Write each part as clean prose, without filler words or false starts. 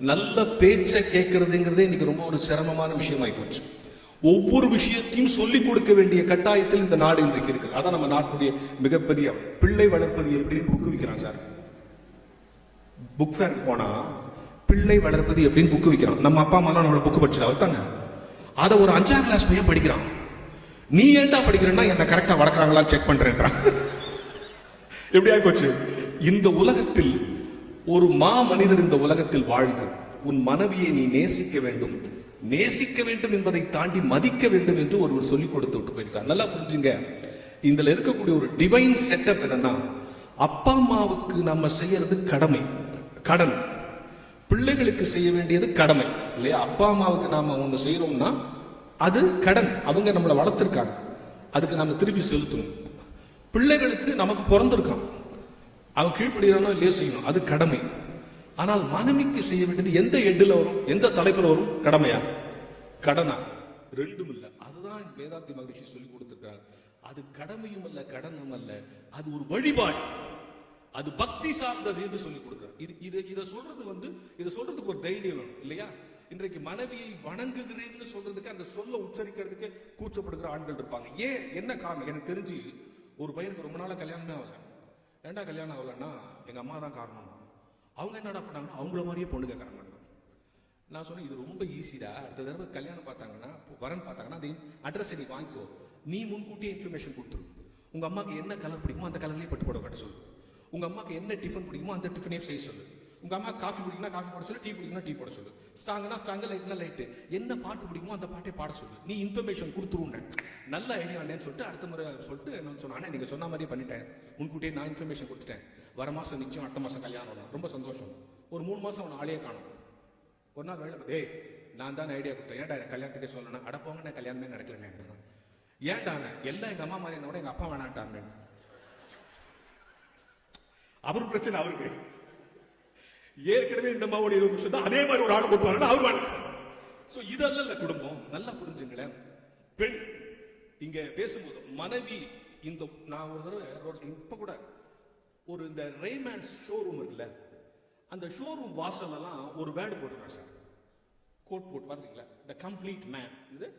நல்ல பேச்சை கேட்கறதுங்கிறதே இன்னைக்கு ரொம்ப ஒரு சிரமமான விஷயமாயி போச்சு. ஒவ்வொரு விஷயத்தையும் சொல்லிக் கொடுக்க வேண்டிய கட்டாயத்தில் இந்த நாடு இன்றைக்கு இருக்கு. அதான் நம்ம நாட்டுடைய மிகப்பெரிய பிள்ளை வளர்ப்பது எப்படின்னு ஊக்குவிக்கிறான் சார். புக் ஃபேர் போனா பிள்ளை வளர்ப்பது எப்படின்னு புக் விற்கிறான். நம்ம அப்பா அம்மா நம்மள புக் படிச்சு வளர்த்தாங்க. அதை ஒரு 5ஆம் கிளாஸ் பையன் படிக்கிறான். நீ ஏன்டா படிக்கிறேன்னா என்ன கரெக்டா வளர்க்குறாங்களா செக் பண்றேன்றான். எப்படி ஆகி போச்சு? இந்த உலகத்தில் ஒரு மனிதர் இந்த உலகத்தில் வாழ்ந்து உன் மனைவியை நீ நேசிக்க வேண்டும், நேசிக்க வேண்டும் என்பதை தாண்டி மதிக்க வேண்டும் என்று ஒருவர் சொல்லிக் கொடுத்து விட்டு போயிருக்கார். நல்லா புரிஞ்சுங்க. இதுல இருக்கக்கூடிய ஒரு டிவைன் செட்டப் என்னன்னா, அப்பா அம்மாவுக்கு நம்ம செய்யறது கடமை, கடன். பிள்ளைகளுக்கு செய்ய வேண்டியது கடமை இல்லையா? அப்பா அம்மாவுக்கு நாம ஒண்ணு செய்யறோம்னா அது கடன். அவங்க நம்மளை வளர்த்திருக்காங்க, அதுக்கு நம்ம திருப்பி செலுத்தணும். பிள்ளைகளுக்கு நமக்கு பிறந்திருக்கான், அவன் கீழ்ப்படுகிறானோ இல்லையோ செய்யணும், அது கடமை. ஆனால் மனைவிக்கு செய்ய வேண்டியது எந்த எட்டுல வரும், எந்த தலைப்புல வரும்? கடமையா கடனா? ரெண்டும் இல்ல. அதுதான் வேதாந்தி மகரிஷி சொல்லி கொடுத்திருக்காரு. அது கடமையும் அல்ல, கடனும் அல்ல, அது ஒரு வழிபாடு, அது பக்தி சார்ந்தது என்று சொல்லி கொடுக்கிறார். இதை சொல்றது இதை சொல்றதுக்கு ஒரு தைரியம் வேணும் இல்லையா? இன்றைக்கு மனைவியை வணங்குகிறேன்னு சொல்றதுக்கு, அந்த சொல்ல உச்சரிக்கிறதுக்கு கூச்சப்படுகிற ஆண்கள் இருப்பாங்க. ஏன், என்ன காரணம்? எனக்கு தெரிஞ்சு ஒரு பையனுக்கு ரொம்ப நாளா கல்யாணமே ஆகல. ஏண்டா கல்யாணம் ஆகலன்னா எங்க அம்மா தான் காரணம். அவங்க என்னடா பண்ணாங்கன்னா அவங்கள மாதிரியே பொண்ணு கேட்கறாங்க. நான் சொன்னேன், இது ரொம்ப ஈஸிடா. அடுத்த தடவை கல்யாணம் பார்த்தாங்கன்னா, வரன் பார்த்தாங்கன்னா, அது அட்ரஸ் நீ வாங்கிக்கோ, நீ முன்கூட்டியே இன்ஃபர்மேஷன் கொடுத்துரு. உங்க அம்மாக்கு என்ன கலர் பிடிக்குமோ அந்த கலர்லயே பட்டு போட கட்ட சொல்லு. உங்க அம்மாக்கு என்ன டிஃபன் பிடிக்குமோ அந்த டிஃபனே செய்ய சொல்லு. உங்க அம்மா காஃபி பிடிக்குன்னா காஃபி போட சொல்லு, டீ பிடிக்குன்னா டீ போட சொல்லு, ஸ்ட்ராங்னா ஸ்ட்ராங், லைட்னா லைட், என்ன பாட்டு பிடிக்குமோ அந்த பாட்டை பாட சொல்லு. நீ இன்ஃபர்மேஷன் கொடுத்துருன்னு நல்ல ஐடியான்னு சொல்லிட்டு அடுத்த முறை சொல்லிட்டு என்ன சொன்னா, நீங்க சொன்ன மாதிரியே பண்ணிட்டேன், முன்கூட்டியே நான் இன்ஃபர்மேஷன் கொடுத்துட்டேன், வர மாசம் நிச்சயம், அடுத்த மாசம் கல்யாணம், ரொம்ப சந்தோஷம். ஒரு 3 மாசம் அவன் ஆளையே காணும். ஒரு நாள் வேலை, டேய் நான் தான் ஐடியா கொடுத்தேன், ஏன்டா கல்யாணத்துக்கே சொல்லணும், அடப்போங்க நான் கல்யாணமே நடக்கலன்னு. ஏன்டா? எல்லாம் எங்க அம்மா மாதிரி இருந்தோட எங்க அப்பா வேணாட்டான்னு. அவரு பிரச்சனை, அவருக்கு ஏற்கனவே இந்த அம்மாவோட 20 வருஷம் தான் அதே மாதிரி ஒரு ஆள் கொண்டு வரணும், அவர் வேணும். இதல்ல குடும்பம். நல்லா புரிஞ்சுங்களேன். பெண் இங்க பேசும்போது மனைவி, இந்த நான் ஒரு தடவை இப்ப கூட ஒரு இந்த ரேமன்ஸ் ஷோரூம் இருக்குல்ல, அந்த ஷோரூம் வாசல் எல்லாம் ஒரு வேர்டு போட்டுருக்காங்க சார், கோட் போட்டு பாத்தீங்களா, தி கம்ப்ளீட் மேன். இது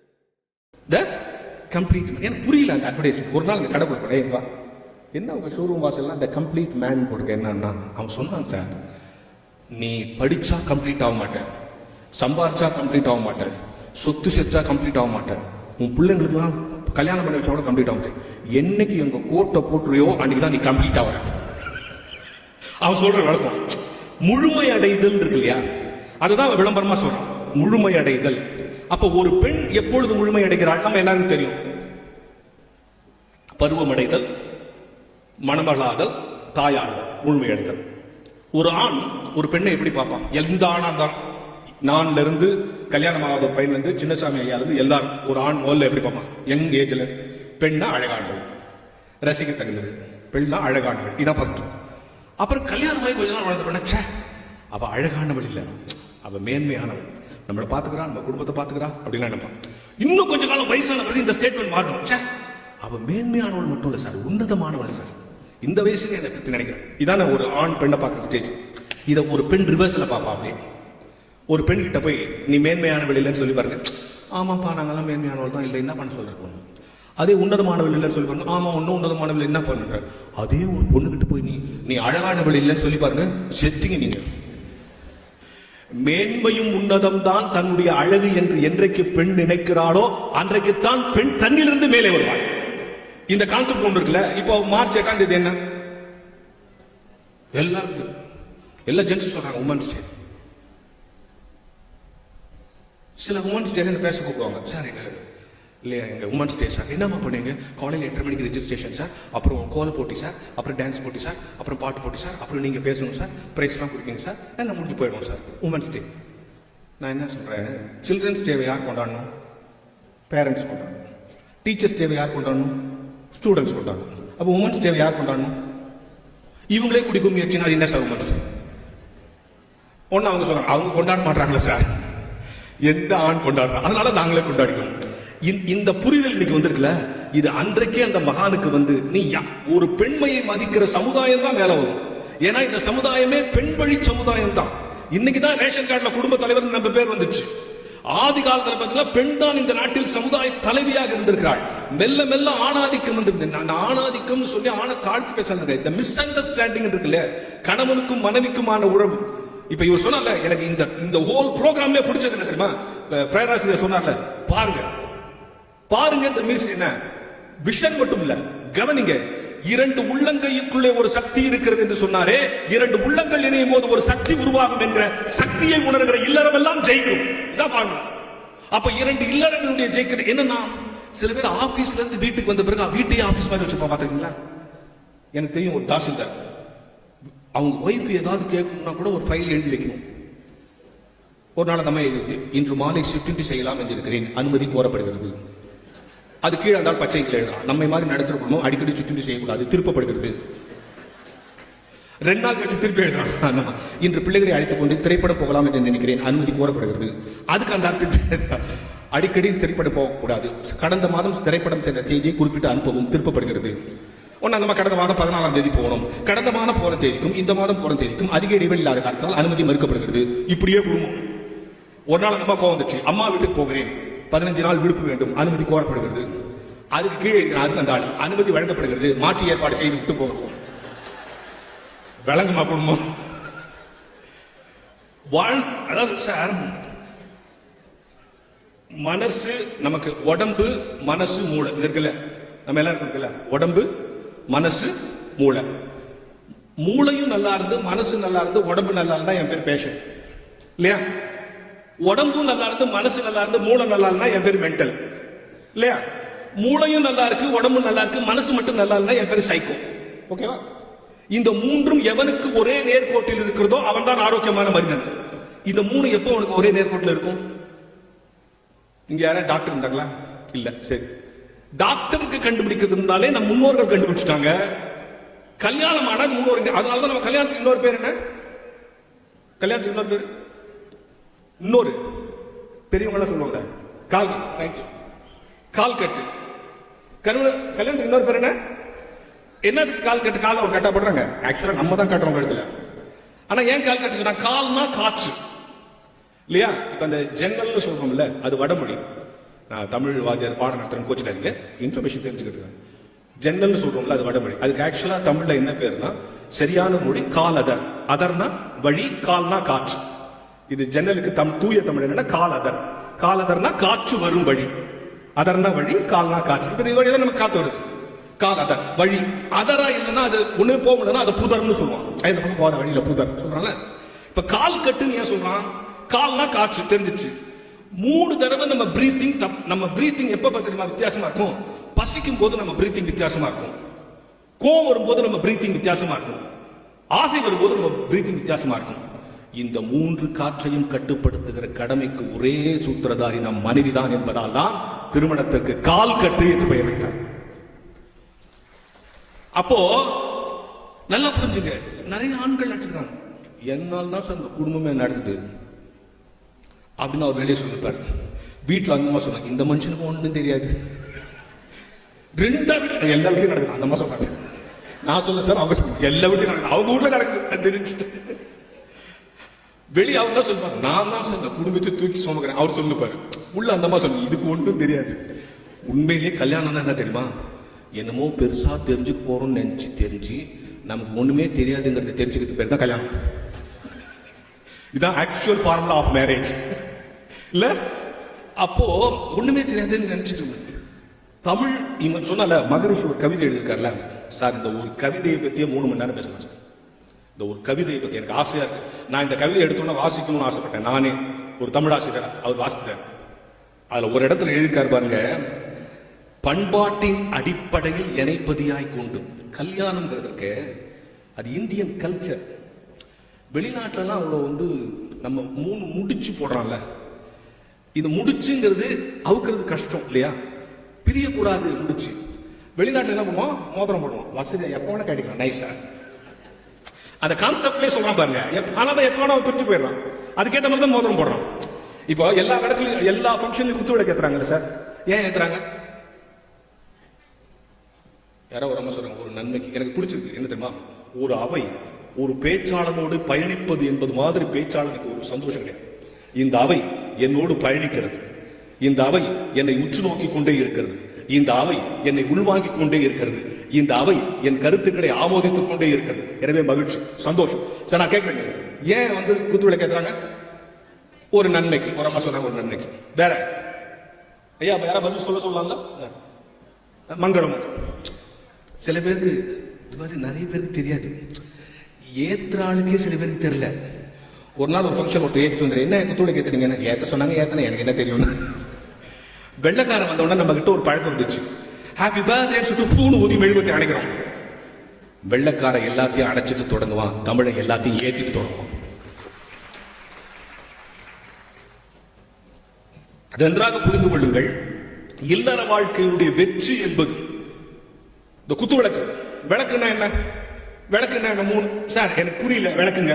தி கம்ப்ளீட் மேன். எனக்கு புரியல அந்த அட்வர்டைஸ்மெண்ட். ஒரு நாள் இந்த கடை போட்டு என்ன உங்க ஷோரூம் வாசல்லாம் இந்த கம்ப்ளீட் மேன் போட்டுக்க என்னன்னா, அவன் சொன்னான் சார், நீ படிச்சா கம்ப்ளீட் ஆக மாட்டேன், சம்பாரிச்சா கம்ப்ளீட் ஆக மாட்டேன், சொத்து சேர்த்தா கம்ப்ளீட் ஆக மாட்டேன், உன் பிள்ளைங்களுக்குலாம் கல்யாணம் பண்ணி வச்சா கூட கம்ப்ளீட் ஆக முடியும், என்னைக்கு எங்க கோட்டை போட்டுறியோ அன்னைக்கு தான் நீ கம்ப்ளீட் ஆகிற. அவன் சொல்ற வழக்கம் முழுமை அடைதல் இருக்கு இல்லையா, அதுதான் விளம்பரமா சொல்றான், முழுமை அடைதல். அப்ப ஒரு பெண் எப்பொழுது முழுமை அடைகிறாள் நம்ம எல்லாருக்கும் தெரியும். பருவமடைதல், மணமகளாதல், தாயாதல், முழுமை அடைதல். ஒரு ஆண் ஒரு பெண்ணை எப்படி பார்ப்பான்? எந்த ஆணா தான், நான்ல இருந்து கல்யாணம் ஆகாத பையன்ல இருந்து சின்னசாமி ஐயா இருந்து எல்லாரும் ஒரு ஆண் முதல்ல எப்படி பார்ப்பான்? யங் ஏஜ்ல பெண்ணா அழகானவள், ரசிக்க தகுந்தது, பெண்ணா அழகானவள், இதான் ஃபர்ஸ்ட். அப்புறம் கல்யாணமாகி கொஞ்ச நாள் வளர்ந்த பெண்ண, அவ அழகானவள் இல்ல, அவ மேன்மையானவள், நம்மளை பாத்துக்கிறா, நம்ம குடும்பத்தை பாத்துக்கிறா அப்படின்னு நினைப்பான். இன்னும் கொஞ்ச காலம் வயசானவர்கள் இந்த ஸ்டேட்மெண்ட் மாறணும், அவ மேன்மையானவள் மட்டும் இல்ல சார், உன்னதமானவள் சார். இந்த வயசுல என்னை பத்தி நினைக்கிறேன். இதான ஒரு ஆண் பெண்ணை பார்க்குற ஸ்டேஜ். இதை ஒரு பெண் ரிவர்ஸ்ல பாப்பா. அப்படியே ஒரு பெண் கிட்ட போய் நீ மேன்மையானவள் இல்லைன்னு சொல்லி பாருங்க, ஆமாப்பா நாங்கெல்லாம் மேன்மையானவள் தான், இல்லை என்ன பண்ண சொல்றேன். அதே உன்னதமானவள் இல்லைன்னு சொல்லி பாருங்க, ஆமா ஒன்னும் உன்னதமானவள் என்ன பண்ற. அதே ஒரு பொண்ணுகிட்ட போய் நீ அழகானவள் இல்லைன்னு சொல்லி பாருங்க, செட்டிங்க நீங்க. மேன்மையும் உன்னதம் தான் தன்னுடைய அழகு என்று என்றைக்கு பெண் நினைக்கிறாளோ அன்றைக்குத்தான் பெண் தன்னிலிருந்து மேலே வருவாள். இந்த கான்செப்ட் ஒன்று இருக்குல்ல. இப்போ மார்ச் 8ஆம் தேதி என்ன, எல்லா ஜென்ஸ் சொல்றாங்க உமன்ஸ் டே. சில உமன்ஸ் டே பேச கூப்பிடுவாங்க, சார் எங்க உமன்ஸ் டே சார், என்னமா பண்ணுவீங்க? காலையில் 8:30 மணிக்கு ரெஜிஸ்ட்ரேஷன் சார், அப்புறம் கோல போட்டி சார், அப்புறம் டான்ஸ் போட்டி சார், அப்புறம் பாட்டு போட்டி சார், அப்புறம் நீங்க பேசணும் சார், பிரைஸ்லாம் கொடுப்பீங்க சார், எல்லாம் முடிஞ்சு போயிடும் சார் உமன்ஸ் டே. நான் என்ன சொல்றேன், சில்ட்ரன்ஸ் டேவை யார் கொண்டாடணும்? பேரண்ட்ஸ் கொண்டாடணும். டீச்சர்ஸ் டேவை யார் கொண்டாடணும்? ஸ்டூடெண்ட்ஸ் கொண்டாடணும். அப்போ உமன்ஸ் டேவை யார் கொண்டாடணும்? இவங்களே குடி கும்மி வச்சுன்னா அது என்ன சார் உமன்ஸ் டே? ஒன்னு அவங்க சொல்றாங்க, அவங்க கொண்டாட மாட்டாங்களா சார், எந்த ஆண் கொண்டாடுறான், அதனால நாங்களே கொண்டாடிக்கணும். இந்த புரிதல் இன்னைக்கு வந்திருக்குல்ல, இது அன்றைக்கே அந்த மகானுக்கு நீ ஒரு பெண்மையை மதிக்கிற சமுதாயம் தான் மேல வரும். ஏன்னா இந்த சமுதாயமே பெண் வழி சமுதாயம் தான். இன்னைக்குதான் ரேஷன் கார்டுல குடும்ப தலைவர் நம்ம பேர் வந்துச்சு. ஆதி காலத்துல பார்த்தீங்கன்னா பெண் தான் இந்த நாட்டில் சமுதாய தலைவியாக இருந்திருக்கிறாள். மெல்ல மெல்ல ஆணாதிக்கம் வந்திருந்தது. அந்த ஆணாதிக்கம் சொல்லி ஆணை தாழ்த்தி பேசுறாங்க. இந்த மிஸ் அண்டர்ஸ்டாண்டிங் இருக்குல்ல, கணவனுக்கும் மனைவிக்குமான உறவு. இப்ப இவர் சொன்னார்ல, எனக்கு இந்த ஹோல் ப்ரோக்ராம்ல பிடிச்சது என்ன தெரியுமா? பேராசிரியர் சொன்னார்ல, பாருங்க பாருங்க இந்த மிஸ் என்ன விஷன் மட்டும் இல்ல, கவனிங்க, 2 உள்ளங்கைக்குள்ளே ஒரு சக்தி இருக்கிறது என்று சொன்னாரே, 2 உள்ளங்கள் இணையும் போது ஒரு சக்தி உருவாகும் என்ற சக்தியை உணர்கிற இல்லறம் எல்லாம் ஜெயிக்கும். இதான் பாருங்க. அப்ப 2 இல்லறங்களுடைய ஜெயிக்கிறது என்னன்னா, சில பேர் ஆபீஸ்ல இருந்து வீட்டுக்கு வந்த பிறகு வீட்டையே ஆபீஸ் மாதிரி வச்சுப்பா. பாத்துருக்கீங்களா? எனக்கு தெரியும் ஒரு தாசில்தார், அவங்க ஒய்ஃப் ஏதாவது கேட்கணும்னா கூட ஒரு ஃபைல் எழுதி வைக்கணும். ஒரு நாள் நம்ம எழுதி, இன்று மாலை சிற்றுண்டி செய்யலாம் என்று இருக்கிறேன், அனுமதி கோரப்படுகிறது. அது கீழே இருந்தால் பச்சை எழுதலாம். நம்மை மாதிரி நடக்கிற குடும்பம் அடிக்கடி சுற்றி செய்யக்கூடாது, திருப்பப்படுகிறது. 2 நாள் கழிச்சு திருப்பி எழுதலாம், இன்று பிள்ளைகளை அழைத்துக் கொண்டு திரைப்படம் போகலாம் என்று நினைக்கிறேன், அனுமதி கோரப்படுகிறது. அதுக்கு அந்த அர்த்தம், அடிக்கடி திரைப்படம் போகக்கூடாது, கடந்த மாதம் திரைப்படம் சென்ற தேதியை குறிப்பிட்டு அனுப்பவும், திருப்பப்படுகிறது. நம்ம கடந்த மாதம் 14ஆம் தேதி போனோம், கடந்த மாதம் போன தேதிக்கும் இந்த மாதம் போன தேதிக்கும் அதிக இடைவெளி இல்லாத காரணத்தால் அனுமதி மறுக்கப்படுகிறது. இப்படியே குடும்பம். ஒரு நாள் அந்த அம்மா கோவம் வந்துச்சு, அம்மா வீட்டுக்கு போகிறேன், 15 நாள் விடுப்பு வேண்டும், அனுமதி கோரப்படுகிறது. அதுக்கு கீழே அந்த அனுமதி வழங்கப்படுகிறது, மாற்று ஏற்பாடு செய்து விட்டு போகிறோம். விளங்குமா குடும்பம்? அதாவது சார், மனசு நமக்கு உடம்பு மனசு மூளை இருக்குல்ல, நம்ம எல்லாருக்கும் இருக்குல்ல, உடம்பு மனசு மூளை. மூளையும் நல்லா இருந்து மனசு நல்லா இருந்து உடம்பு நல்லா இருந்தா என் பேர் பேஷண்ட் இல்லையா? உடம்பும் நல்லா இருந்து மனசு நல்லா இருந்து மூளை நல்லா இருந்தா என் பேர் மென்டல் இல்லையா? மூளையும் நல்லா இருக்கு, உடம்பு நல்லா இருக்கு, மனசு மட்டும் நல்லா இருந்தா என் பேர் சைக்கோ. ஓகேவா? இந்த 3ம் எவனுக்கு ஒரே நேர்கோட்டில் இருக்கிறதோ அவன் தான் ஆரோக்கியமான மனிதன். இந்த 3 எப்போ அவனுக்கு ஒரே நேர்கோட்டில் இருக்கும்? இங்க யாரா டாக்டர் இருந்தாங்களா? இல்ல. சரி, டாக்டருக்கு கண்டுபிடிக்கிறதுனாலே நம்ம முன்னோர்கள் கண்டுபிடிச்சிட்டாங்க. கல்யாணம் ஆனா முன்னோர்கள். அதனாலதான் நம்ம கல்யாணத்துக்கு இன்னொரு பேர் என்ன? கல்யாணத்துக்கு இன்னொரு பேர், இன்னொரு பெரியவங்க சொல்லுவாங்க கால். தேங்க்யூ. கால் கட்டு. கல்யாணத்துக்கு இன்னொரு பேர் என்ன? என்ன கால் கட்டு? கால ஒரு கட்டா போடுறாங்க. ஆக்சுவலா நம்ம தான் கட்டுறோம் கழுத்துல. ஆனா ஏன் கால் கட்டு சொன்னா, கால்னா காற்று இல்லையா? இப்ப அந்த ஜன்னல்னு சொல்றோம்ல, அது வடமொழி. நான் தமிழ் வாத்தியார் பாடம் நடத்துறேன், கோச்சுக்காதீங்க, இன்ஃபர்மேஷன் தெரிஞ்சுக்கிறதுக்கு. ஜன்னல்னு சொல்றோம்ல, அது வடமொழி. அதுக்கு ஆக்சுவலா தமிழ்ல என்ன பேருனா, சரியான மொழி காலதர். அதர்னா வழி, கால்னா காற்று. இது ஜன்னலுக்கு தூய தமிழ் என்னன்னா காலதர். காலதர்னா காற்று வரும் வழி, அதர்னா வழி, கால்னா காற்று. இப்ப இந்த வழிதான் நமக்கு காத்து வருது. காலதர் வழி. அதரா இல்லைன்னா அது ஒண்ணு போகணும்னா அது புதர்னு சொல்லுவான். இந்த பக்கம் போற வழியில புதர் சொல்றாங்க. இப்ப கால் கட்டுன்னு ஏன் சொல்றான்? கால்னா காற்று தெரிஞ்சிச்சு. 3 தடவை நம்ம பிரீத்திங் எப்ப தெரியுமா வித்தியாசமா இருக்கும்? பசிக்கும் போது நம்ம பிரீத்திங் வித்தியாசமா இருக்கும், கோவம் வரும்போது நம்ம பிரீத்திங் வித்தியாசமா இருக்கும், ஆசை வரும்போது நம்ம பிரீத்திங் வித்தியாசமா இருக்கும். இந்த 3 காற்றையும் கட்டுப்படுத்துகிற கடமைக்கு ஒரே சூத்திரதாரி நம் மனைவிதான் என்பதால் தான் திருமணத்திற்கு கால் கட்டு என்று பெயர் வைத்தார். அப்போ நல்லா புரிஞ்சுங்க, நிறைய ஆண்கள் நடிச்சிருக்காங்க, என்னால் தான் சார் இந்த குடும்பமே நடக்குது அப்படின்னு அவர் வெளியே சொல்லிருப்பார். வீட்டுல அந்த மாதிரி சொன்னாங்க, இந்த மனுஷனுக்கு ஒண்ணும் தெரியாது. 2 எல்லா வீட்லயும் நடக்குது அந்த மாதிரி சொன்னாங்க. நான் சொல்ல சார், அவங்க எல்லா வீட்லயும் நடக்குது, அவங்க வீட்டுல நடக்குது தெரிஞ்சுட்டு வெளியே அவங்க தான் சொல்லுவாங்க, நான் தான் சார் இந்த குடும்பத்தை தூக்கி சுமக்கிறேன். அவர் சொல்லுப்பாரு உள்ள அந்த மாதிரி சொல்லுங்க, இதுக்கு ஒன்றும் தெரியாது. உண்மையிலேயே கல்யாணம் என்ன தெரியுமா? என்னமோ பெருசா தெரிஞ்சுக்க போறோம்னு தெரிஞ்சு நமக்கு ஒண்ணுமே தெரியாதுங்கிறது தெரிஞ்சுக்கிறது பேர் தான் கல்யாணம். இதுதான் ஆக்சுவல் ஃபார்முலா ஆஃப் மேரேஜ் இல்ல? அப்போ ஒண்ணுமே தெரியாதுன்னு நினைச்சிட்டு தமிழ் இவன் சொன்னால, மகரிஷி ஒரு கவிதை எழுதியிருக்காருல சார், இந்த ஒரு கவிதையை பத்தியே 3 மணி நேரம் பேசலாம் சார். இந்த ஒரு கவிதையை பத்தி எனக்கு ஆசையா இருக்கு. நான் இந்த கவிதை எடுத்தோன்னா வாசிக்கணும்னு ஆசைப்பட்டேன். நானே ஒரு தமிழ் ஆசிரியர், அவர் வாசிக்கிறார். அதுல ஒரு இடத்துல எழுதியிருக்காரு பாருங்க, பண்பாட்டின் அடிப்படையில் இணைப்பதியாய் கொண்டு. கல்யாணம்ங்கிறதுக்கு அது இந்தியன் கல்ச்சர். வெளிநாட்டுலாம் அவ்வளோ நம்ம 3 முடிச்சு போடுறான்ல, இது முடிச்சுங்கிறது அவுக்கிறது கஷ்டம் இல்லையா? பிரியக்கூடாது முடிச்சு. வெளிநாட்டுல என்ன பண்ணுவோம்? மோதிரம் போடுவோம், வசதி எப்போ வேணா கிடைக்கும் நைஸா. அந்த கான்செப்ட்லேயே சொல்றான் பாருங்க, ஆனா எப்போ வேணா பிரிச்சு போயிடறான். அதுக்கேற்ற மாதிரி தான் மோதிரம் போடுறான். இப்போ எல்லா இடத்துலயும் எல்லா ஃபங்க்ஷன்லயும் குத்து விளக்கு ஏத்துறாங்கல்ல சார், ஏன் ஏத்துறாங்க? யாரோ ஒரு அம்மா சொல்றாங்க, ஒரு நன்மைக்கு. எனக்கு பிடிச்சிருக்கு என்ன தெரியுமா? ஒரு அவை ஒரு பேச்சாளனோடு பயணிப்பது என்பது மாதிரி பேச்சாளனுக்கு ஒரு சந்தோஷம் கிடையாது. இந்த அவை என்னோடு பயணிக்கிறது, இந்த அவை என்னை உற்று நோக்கி கொண்டே இருக்கிறது, இந்த அவை என்னை உள்வாங்கிக் கொண்டே இருக்கிறது, இந்த அவை என் கருத்துக்களை ஆமோதித்துக் கொண்டே இருக்கிறது. எனவே மகிழ்ச்சி, சந்தோஷம். சரி, நான் கேட்க வேண்டியது, ஏன் குத்து விளக்கு ஏத்துறாங்க? ஒரு நன்மைக்கு. ஒரு அம்மா சொன்னாங்க ஒரு நன்மைக்கு. வேற ஐயா வேற பதில் சொல்லலாம்ல? மங்களம். சில பேருக்கு இது மாதிரி நிறைய பேருக்கு தெரியாது. ஏத்துற ஆளுக்கே சில பேருக்கு தெரியல. ஒரு நாள் ஒரு ஃபங்க்ஷன் ஒருத்தர் ஏற்றிட்டு வந்து, என்ன குத்து விளக்கு ஏத்துறீங்க? ஏத்த சொன்னாங்க, ஏத்தன எனக்கு என்ன தெரியும். வெள்ளக்காரன் வந்த உடனே நம்ம கிட்ட ஒரு பழக்கம் வந்துச்சு, ஹாப்பி பர்த்டே சொல்லிட்டு பூணு ஊதி மெழுகுவர்த்தி அணைக்கிறோம். வெள்ளக்கார எல்லாத்தையும் அடைச்சிட்டு தொடங்குவான், தமிழை எல்லாத்தையும் ஏற்றிட்டு தொடங்குவான். நன்றாக புரிந்து கொள்ளுங்கள், இல்லற வாழ்க்கையுடைய வெற்றி என்பது இந்த குத்து விளக்கு. விளக்குன்னா என்ன? விளக்குன்னா என்ன? 3 சார் எனக்கு புரியல, விளக்குங்க.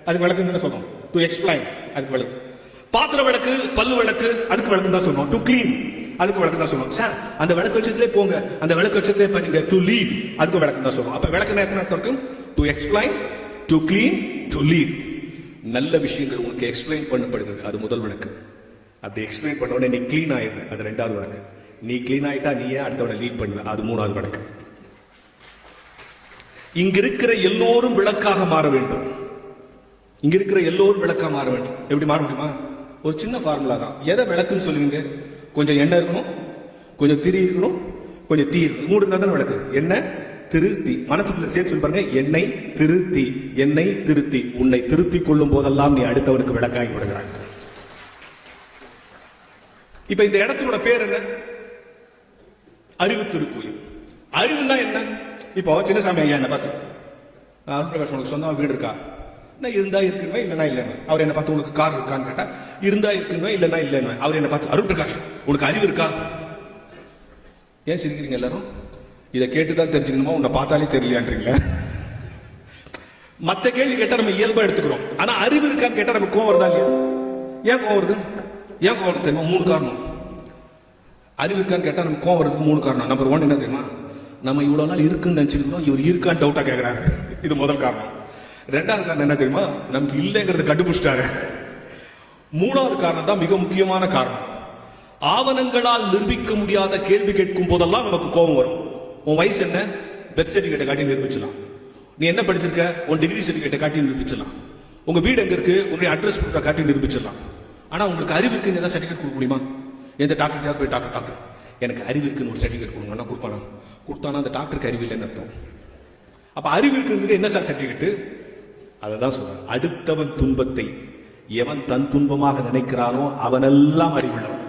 அதுக்கு விளக்குன்னு சொல்றோம், டு எக்ஸ்பிளைன். அதுக்கு விளக்கு. பாத்திர விளக்கு, பல்லு விளக்கு, அதுக்கு விளக்கு தான் சொல்லுவோம். டு கிளீன், அதுக்கு விளக்கு தான் சொல்லுவோம். சார் அந்த விளக்கு வச்சதுலே போங்க, அந்த விளக்கு வச்சதுலே பண்ணீங்க. டு லீட், அதுக்கு விளக்கு தான் சொல்லுவோம். அப்ப விளக்குன்னா எத்தனை அர்த்தம் இருக்கு? To explain, to clean, to lead. நல்ல விஷயங்கள் உனக்கு எக்ஸ்பிளைன் பண்ணப்படுகிறது, அது முதல் விளக்கு. அப்படி எக்ஸ்பிளைன் பண்ண உடனே நீ கிளீன் ஆயிடுற, அது 2வது விளக்கு. நீ கிளீன் ஆயிட்டா நீ ஏன் அடுத்தவனை லீட் பண்ணுவ, அது 3வது விளக்கு. இங்க இருக்கிற எல்லோரும் விளக்காக மாற வேண்டும். இங்க இருக்கிற எல்லோரும் விளக்காக மாற வேண்டும். எப்படி மாற முடியுமா? ஒரு சின்ன ஃபார்முலா தான். எதை விளக்குன்னு சொல்லுவீங்க? கொஞ்சம் எண்ணெய் இருக்கணும், கொஞ்சம் திரி இருக்கணும், கொஞ்சம் தீ இருக்கணும். 3 இருந்தா தானே விளக்கு. எண்ணெய், திரு, தீ. மனசுக்குள்ள சேர்த்து சொல்லி பாருங்க, எண்ணெய், திரு, தீ. எண்ணெய், திருத்தி. உன்னை திருத்திக் கொள்ளும் போதெல்லாம் நீ அடுத்தவனுக்கு விளக்காகி விடுகிறாய். இப்ப இந்த இடத்தோட பேர் என்ன? அறிவு திருக்கோயில். அறிவுன்னா என்ன? இப்போ சின்னசாமி ஐயா என்ன பார்த்து, அருள்பிரகாஷ் உனக்கு சொந்தமா வீடு இருக்கா? நான் இருந்தா இருக்குன்னு, இல்லைன்னா இல்லைன்னு. அவர் என்ன பார்த்து உனக்கு கார் இருக்கான்னு கேட்டா இருந்தா இருக்குன்னு, இல்லைன்னா இல்லைன்னு. அவர் என்ன பார்த்து, அருள்பிரகாஷ் உனக்கு அறிவு இருக்கா? ஏன் சிரிக்கிறீங்க எல்லாரும்? இதை கேட்டுதான் தெரிஞ்சுக்கணுமா, உன்னை பார்த்தாலே தெரியலையான்றீங்களா? மத்த கேள்வி கேட்டா நம்ம இயல்பா எடுத்துக்கிறோம். ஆனா அறிவு இருக்கான்னு கேட்டா நம்ம கோவம் வருதா இல்லையா? ஏன் கோவம் வருது? ஏன் கோவம் வருது தெரியுமா? 3 காரணம். அறிவு இருக்கான்னு கேட்டா நம்ம கோவம் வருதுக்கு 3 காரணம். நம்பர் 1 என்ன தெரியுமா? நம்ம இவ்வளவு நாள் இருக்குன்னு நினைச்சிருக்கோம், இவர் இருக்கான்னு டவுட்டா கேட்கிறாரு. இது முதல் காரணம். 2வது காரணம் என்ன தெரியுமா? நமக்கு இல்லைங்கிறத கண்டுபிடிச்சிட்டாரு. 3வது காரணம் தான் மிக முக்கியமான காரணம். ஆவணங்களால் நிரூபிக்க முடியாத கேள்வி கேட்கும் போதெல்லாம் நமக்கு கோபம் வரும். உன் வயசு என்ன? பெர்த் சர்டிபிகேட்டை காட்டி நிரூபிச்சலாம். நீ என்ன படிச்சிருக்க? உன் டிகிரி சர்டிபிகேட்டை காட்டி நிரூபிச்சலாம். உங்க வீடு எங்க இருக்கு? உங்களுடைய அட்ரஸ் புக்கை காட்டி நிரூபிச்சிடலாம். ஆனா உங்களுக்கு அறிவு இருக்குன்னு ஏதாவது சர்டிபிகேட் கொடுக்க முடியுமா? எந்த டாக்டர் போய் டாக்டர் எனக்கு அறிவு இருக்குன்னு ஒரு சர்டிபிகேட் கொடுங்கன்னா கொடுப்பானா? கொடுத்தானா அந்த டாக்டருக்கு அறிவு இல்லைன்னு அர்த்தம். அப்ப அறிவு இருக்கிறதுக்கு என்ன சார் சர்டிபிகேட்? அததான் சொல்றேன், அடுத்தவன் துன்பத்தை எவன் தன் துன்பமாக நினைக்கிறானோ அவனெல்லாம் அறிவுள்ளவன்.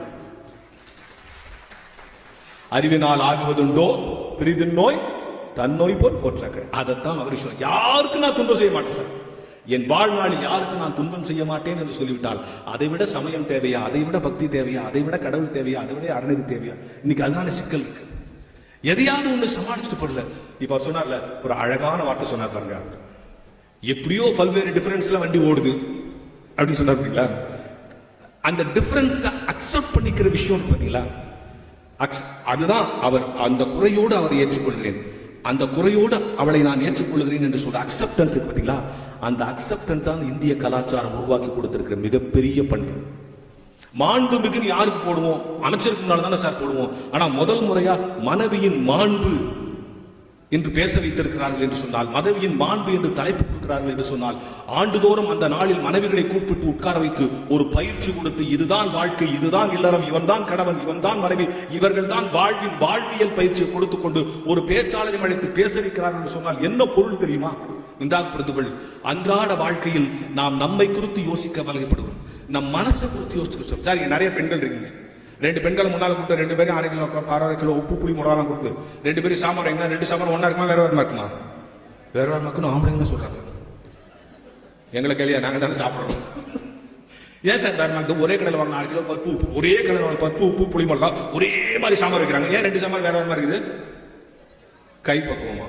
அறிவினால் ஆகுவதுண்டோ பிரிது நோய் தன்னோய் போல் போற்றாக்க. அதைத்தான் அவர் சொல்ல, யாருக்கு நான் துன்பம் செய்ய மாட்டேன் சார், என் வாழ்நாளில் யாருக்கு நான் துன்பம் செய்ய மாட்டேன் என்று சொல்லிவிட்டால் அதை விட சமயம் தேவையா, அதை விட பக்தி தேவையா, அதை விட கடவுள் தேவையா, அதை விட அறநெறி தேவையா? இன்னைக்கு அதனால சிக்கல் இருக்கு. எதையாவது ஒண்ணு சமாளிச்சுட்டு போடல. இப்ப அவர் சொன்னார்ல, ஒரு அழகான வார்த்தை சொன்னார் பாருங்க, எப்படியோ பல்வேறு டிஃபரன்ஸ்ல வண்டி ஓடுது அப்படின்னு சொன்னார். அந்த டிஃபரன்ஸ் அக்செப்ட் பண்ணிக்கிற விஷயம் பாத்தீங்களா? அதுதான் அவர் அந்த குறையோடு அவர் ஏற்றுக்கொள்கிறேன், அந்த குறையோடு அவளை நான் ஏற்றுக்கொள்கிறேன் என்று சொல்ற அக்செப்டன்ஸ் பாத்தீங்களா? அந்த அக்செப்டன்ஸ் தான் இந்திய கலாச்சாரம் உருவாக்கி கொடுத்திருக்கிற மிகப்பெரிய பண்பு. மாண்பு மிகுன்னு யாருக்கு போடுவோம்? அமைச்சருக்கு முன்னால தானே சார் போடுவோம். ஆனா முதல் முறையா மனைவியின் மாண்பு என்று பேச வைத்திருக்கிறார்கள் என்று சொன்னால், மனைவியின் மாண்பு என்று தலைப்பு கொடுக்கிறார்கள் என்று சொன்னால், ஆண்டுதோறும் அந்த நாளில் மனைவிகளை கூப்பிட்டு உட்கார வைத்து ஒரு பயிற்சி கொடுத்து, இதுதான் வாழ்க்கை, இதுதான் இல்லறம், இவன் தான் கணவன், இவன் தான் மனைவி, இவர்கள் தான் வாழ்வின் வாழ்வியல் பயிற்சியை கொடுத்துக் கொண்டு ஒரு பேச்சாளரை அழைத்து பேச வைக்கிறார்கள் என்று சொன்னால் என்ன பொருள் தெரியுமா? இன்றாக பொறுத்துகள் அன்றாட வாழ்க்கையில் நாம் நம்மை குறித்து யோசிக்க வழங்கப்படுகிறோம், நம் மனசை குறித்து யோசிச்சு. சார் இங்க நிறைய பெண்கள் இருக்கீங்க, 2 பெண்களை முன்னால கூப்பிட்டு 2 பேரும் 1/2 கிலோ உப்பு புளி மிளகாலாம் கொடுத்து 2 பேரும் சாம்பார், எங்க 2 சாம்பார் ஒன்னா இருக்குமா வேற வேறமா இருக்குமா? வேற வேறமா இருக்குன்னு ஆம்பளைங்க சொல்றாங்க. எங்களை கேள்வியா, நாங்க தானே சாப்பிடுறோம். ஏன் சார் வேறமா இருக்கு? ஒரே கடையில் வாங்க 6 கிலோ பருப்பு உப்பு, ஒரே கடையில் வாங்க பருப்பு உப்பு புளி மிளகா ஒரே மாதிரி சாம்பார் வைக்கிறாங்க. ஏன் 2 சாம்பார் வேற வேறமா இருக்குது? கைப்பக்குவமா,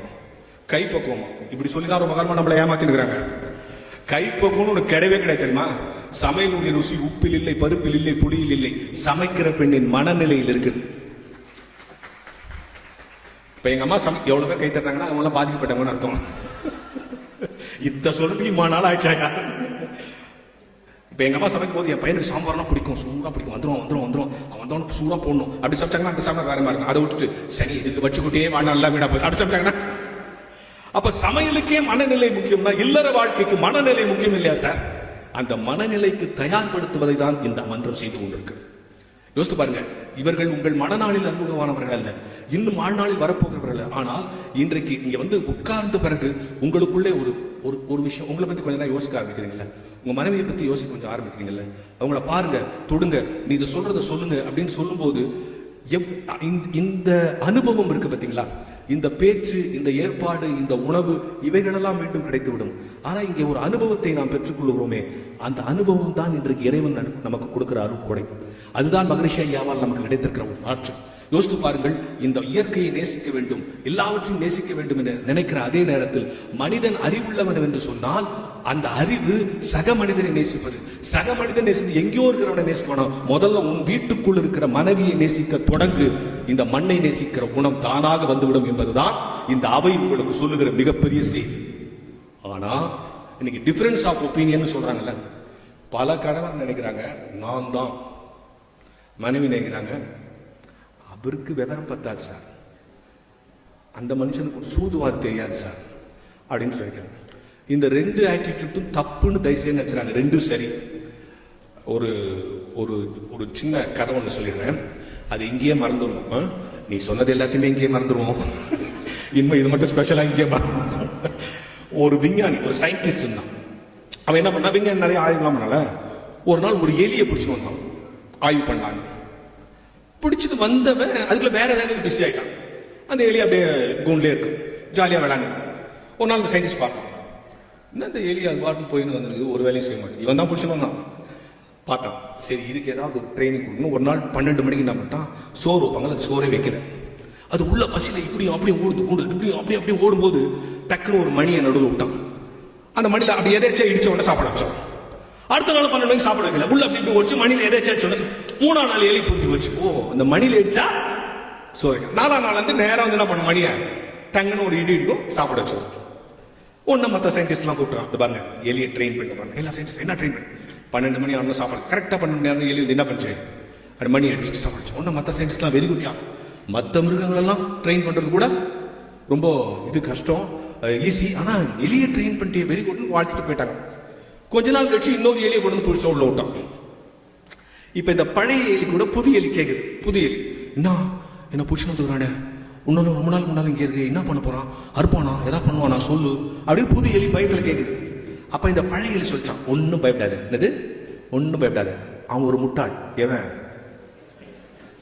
கைப்பக்குவமா இப்படி சொல்லிதான் ரொம்ப காலமா நம்மளை ஏமாத்தினுக்கிறாங்க. கைப்பக்குவம் ஒன்று கிடையவே கிடையாது தெரியுமா? சமையலுடைய ருசி உப்பில் இல்லை, பருப்பில் இல்லை, புளியில் இல்லை, சமைக்கிற பெண்ணின் மனநிலையில் இருக்குது. இப்ப எங்க அம்மா எவ்வளவு பேர் கை தட்டாங்கன்னா அவங்க பாதிக்கப்பட்டவங்கன்னு அர்த்தம். இத்த சொல்றதுக்கு இம்மா நாள் ஆயிடுச்சாயா. இப்ப எங்க அம்மா சமைக்கும் போது என் பையனுக்கு சாம்பார்னா பிடிக்கும், சூடா பிடிக்கும், வந்துரும் அவன் வந்தவனுக்கு சூடா போடணும். அப்படி சமைச்சாங்கன்னா அந்த சாம்பார் வேற மாதிரி இருக்கும். அதை விட்டுட்டு சரி இதுக்கு வச்சுக்கிட்டே வாழ நல்லா வீடா போய் அப்படி சமைச்சாங்கன்னா, அப்ப சமையலுக்கே மனநிலை முக்கியம்னா இல்லற வாழ்க்கைக்கு மனநிலை முக்கியம் இல்லையா சார்? அந்த மனநிலைக்கு தயார்படுத்துவதை தான் இந்த மன்றம் செய்து கொண்டிருக்கிறது. யோசித்து பாருங்க, இவர்கள் உங்கள் மனநாளில் அனுபவமானவர்கள் அல்ல, இன்னும் வாழ்நாளில் வரப்போகிறவர்கள். ஆனால் இன்றைக்கு இங்க வந்து உட்கார்ந்த பிறகு உங்களுக்குள்ளே ஒரு விஷயம், உங்களை பத்தி கொஞ்சம் யோசிக்க ஆரம்பிக்கிறீங்களா? உங்க மனைவியை பத்தி யோசிக்க கொஞ்சம் ஆரம்பிக்கிறீங்கல்ல? அவங்கள பாருங்க, தொடுங்க, நீ இதை சொல்றத சொல்லுங்க அப்படின்னு சொல்லும்போது இந்த அனுபவம் இருக்கு பாத்தீங்களா? இந்த பேச்சு, இந்த ஏற்பாடு, இந்த உணவு, இவைகளெல்லாம் மீண்டும் கிடைத்துவிடும். ஆனா இங்கே ஒரு அனுபவத்தை நாம் பெற்றுக்கொள்கிறோமே, அந்த அனுபவம் தான் இன்றைக்கு இறைவன் நமக்கு கொடுக்கிற அருட்கொடை. அதுதான் மகரிஷி ஐயாவால் நமக்கு கிடைத்திருக்கிற ஒரு ஆற்றல். யோசித்து பாருங்கள், இந்த இயற்கையை நேசிக்க வேண்டும், எல்லாவற்றையும் நேசிக்க வேண்டும் என்று நினைக்கிற அதே நேரத்தில் மனிதன் அறிவுள்ளவன் என்று சொன்னால் அந்த அறிவு சக மனிதனை நேசிப்பது. சக மனிதன் நேசிப்பது எங்கேயோ இருக்கிறவனை நேசிக்க வேணாம், முதல்ல உன் வீட்டுக்குள் இருக்கிற மனைவியை நேசிக்க தொடங்கு. இந்த மண்ணை நேசிக்கிற குணம் தானாக வந்துவிடும் என்பதுதான் இந்த அவை உங்களுக்கு சொல்லுகிற மிகப்பெரிய செய்தி. ஆனா இன்னைக்கு டிஃபரன்ஸ் ஆஃப் ஒப்பீனியன் சொல்றாங்கல்ல, பல கணவர் நினைக்கிறாங்க நான் தான், மனைவி நினைக்கிறாங்க அவருக்கு விவரம் பத்தாது சார், அந்த மனுஷனுக்கு ஒரு சூதுவாது தெரியாது சார் அப்படின்னு சொல்லிக்கிறாங்க. இந்த ரெண்டு ஆட்டிடியூட்டும் தப்புன்னு தயவுசெய்து நினைச்சாங்க, ரெண்டும் சரி. ஒரு ஒரு ஒரு சின்ன கதை ஒன்று சொல்லிடுறேன், அது இங்கேயே மறந்துடுவோம். நீ சொன்னது எல்லாத்தையுமே இங்கேயே மறந்துடுவோம், இனிமே இது மட்டும் ஸ்பெஷலா இங்கேயே மறந்துடும். ஒரு விஞ்ஞானி, ஒரு சயின்டிஸ்ட் இருந்தான். அவன் என்ன பண்ணா, விஞ்ஞானி நிறைய ஆய்வுலாம் பண்ணல, ஒரு நாள் ஒரு எலியை பிடிச்சு வந்தான் ஆய்வு பண்ணாங்க. பிடிச்சது வந்தவன் அதுக்குள்ள வேற வேலையில் பிஸி ஆயிட்டான். அந்த எலி அப்படியே கூண்ட்லேயே இருக்கு, ஜாலியா விளையாண்டு. ஒரு நாள் சயின்டிஸ்ட் பார்த்தான், என்ன இந்த எலி அது பாட்டு போயின்னு வந்துருக்கு, ஒரு வேலையும் செய்ய மாட்டேன். இவன் தான் பிடிச்சு வந்தான். பார்த்தான், சரி இதுக்கு ஏதாவது ஒரு ட்ரைனிங் கொடுக்கணும். ஒரு நாள் 12 மணிக்கு என்ன பண்ணிட்டான், சோறு வைப்பாங்க, அது சோறே வைக்கல. அது உள்ள பசியில இப்படியும் அப்படியே ஓடுது, இப்படியும் அப்படியே ஓடும்போது டக்குன்னு ஒரு மணியை நடுவில் விட்டான். அந்த மணியில அப்படி எதாச்சும் இடிச்ச உடனே சாப்பிட வச்சோம். அடுத்த நாள் 12 மணிக்கு சாப்பிட வைக்கல, உள்ள அப்படி இப்படி ஓடிச்சு, மணியில எதாச்சும். 3ஆம் நாள் எலி புரிஞ்சு வச்சு, ஓ இந்த மணியில இடிச்சா சோறு. 4ஆம் நாள் வந்து நேரம் வந்து என்ன பண்ண, மணியா டங்குன்னு ஒரு இடி இடிக்கும், சாப்பிட வச்சு. ஒன்னு மற்ற சயின்டிஸ்ட் எல்லாம் கூப்பிட்டுறான், பாருங்க எலியை ட்ரெயின் பண்ணி பாருங்க. எல்லா சயின்டிஸ்ட் என்ன ட்ரெயின் பண்ணி 12 மணி ஆனா சாப்பாடு கரெக்டா 12 மணி நேரம் எலி வந்து என்ன பண்ணுச்சு, அது மணி அடிச்சுட்டு சாப்பிடுச்சு. ஒன்னு மற்ற சயின்டிஸ்ட் எல்லாம் வெரி குட்டியா, மற்ற மிருகங்கள் எல்லாம் ட்ரெயின் பண்றது கூட ரொம்ப இது கஷ்டம், ஈஸி. ஆனா எலியை ட்ரெயின் பண்ணிட்டு வெரி குட்னு வாழ்த்துட்டு போயிட்டாங்க. கொஞ்ச நாள் கழிச்சு இன்னொரு எலியை கொண்டு வந்து புதுசா உள்ள விட்டான். இப்ப இந்த பழைய எலி கூட புது எலி கேக்குது, புது எலி என்ன புடிச்சு வந்துக்கிறானே, இன்னொரு ரொம்ப நாள் முன்னாள் இங்கே இருக்கு, என்ன பண்ண போறான், அறுப்பானா, எதா பண்ணுவானா சொல்லு அப்படின்னு புது எலி பயத்துல கேக்குது. அப்ப இந்த பழைய எலி சொல்லிச்சான், ஒன்னும் பயப்படாது. என்னது ஒன்னும் பயப்படாது, அவன் ஒரு முட்டாள், எவன்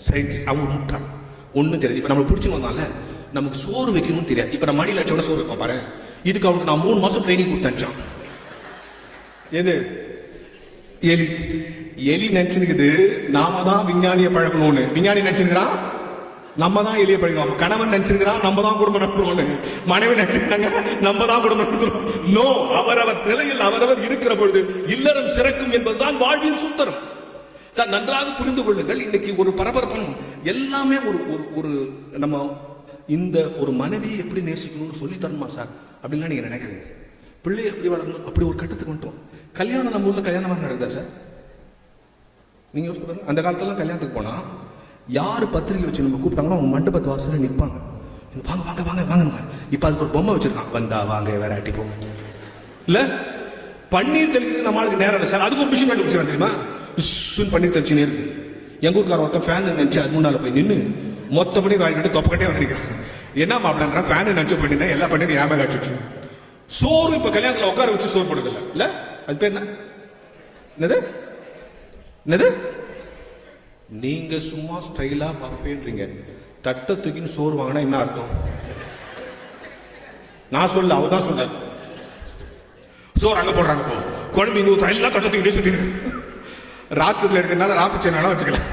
சயின்டிஸ்ட், அவன் ஒரு முட்டாள், ஒன்னும் தெரியாது. இப்ப நம்ம பிடிச்சு வந்தால நமக்கு சோறு வைக்கணும்னு தெரியாது. இப்ப நம்ம மணியில வச்சோட சோறு வைப்பான் பாரு, இதுக்கு அவனுக்கு நான் 3 மாசம் ட்ரைனிங் கொடுத்தேன். எது எலி எலி நினைச்சிருக்குது நாம தான் விஞ்ஞானியை பழக்கணும்னு, விஞ்ஞானி நினைச்சிருக்கிறான் நம்ம தான் எலியை பழக்கணும். கணவன் நினைச்சிருக்கிறான் நம்ம தான் குடும்பம் நடத்துறோம்னு, மனைவி நினைச்சிருக்காங்க நம்ம தான் குடும்பம் நடத்துறோம். நோ, அவரவர் நிலையில் அவரவர் இருக்கிற பொழுது இல்லறம் சிறக்கும் என்பதுதான் வாழ்வின் சூத்திரம். சார் நன்றாக புரிந்து கொள்ளுங்கள். இன்னைக்கு ஒரு பரபரப்பும் எல்லாமே ஒரு நம்ம இந்த ஒரு மனைவியை எப்படி நேசிக்கணும்னு சொல்லி தரணுமா சார் அப்படின்லாம் நீங்க நினைக்கிறீங்க. பிள்ளை எப்படி வளரணும் அப்படி ஒரு கட்டத்துக்கு வந்துட்டோம். கல்யாணம் நம்ம ஊர்ல கல்யாணமாக நடக்குதா சார்? நீங்க யோசிச்சு பாருங்க. அந்த காலத்துல கல்யாணத்துக்கு போனா யாரு பத்திரிகை வச்சு நம்ம கூப்பிட்டாங்களோ அவங்க மண்டபத்து வாசல்ல நிற்பாங்க, வாங்க வாங்க வாங்க வாங்க. இப்ப அதுக்கு ஒரு பொம்மை வச்சிருக்கான், வந்தா வாங்க வேற ஆட்டி போங்க. இல்ல பன்னீர் தெளிக்கிறதுக்கு நம்மளுக்கு நேரம் இல்லை சார், அதுக்கு ஒரு மிஷின் கண்டுபிடிச்சாங்க தெரியுமா, பன்னீர் தெளிச்சுனே இருக்கு. எங்க ஊருக்கார ஒருத்தன் ஃபேன் நினைச்சு அது முன்னால போய் நின்று மொத்த பண்ணி வாங்கிட்டு தொப்பக்கட்டே வந்திருக்காங்க. என்ன மாப்பிள்ளாங்க ஃபேன் நினைச்சு பண்ணினா எல்லா பண்ணி ஏன் மேல அடிச்சு. சோறு இப்ப கல்யாணத்துல உட்கார வச்சு சோறு போடுறது இல்ல, அது பேர் என்னது என்னது, நீங்க சும்மா ஸ்டைலா பஃபேன்றீங்க, தட்டை தூக்கின்னு சோறு வாங்கினா என்ன அர்த்தம்? நான் சொல்ல, அவதான் சொல்ல. சோறு அங்க போடுறாங்க, போ குழம்பு இங்க எல்லாம் தட்டை தூக்கிட்டே சுத்தி ராத்திரில இருக்கிறதுனால ராத்து சேனாலும் வச்சுக்கலாம்.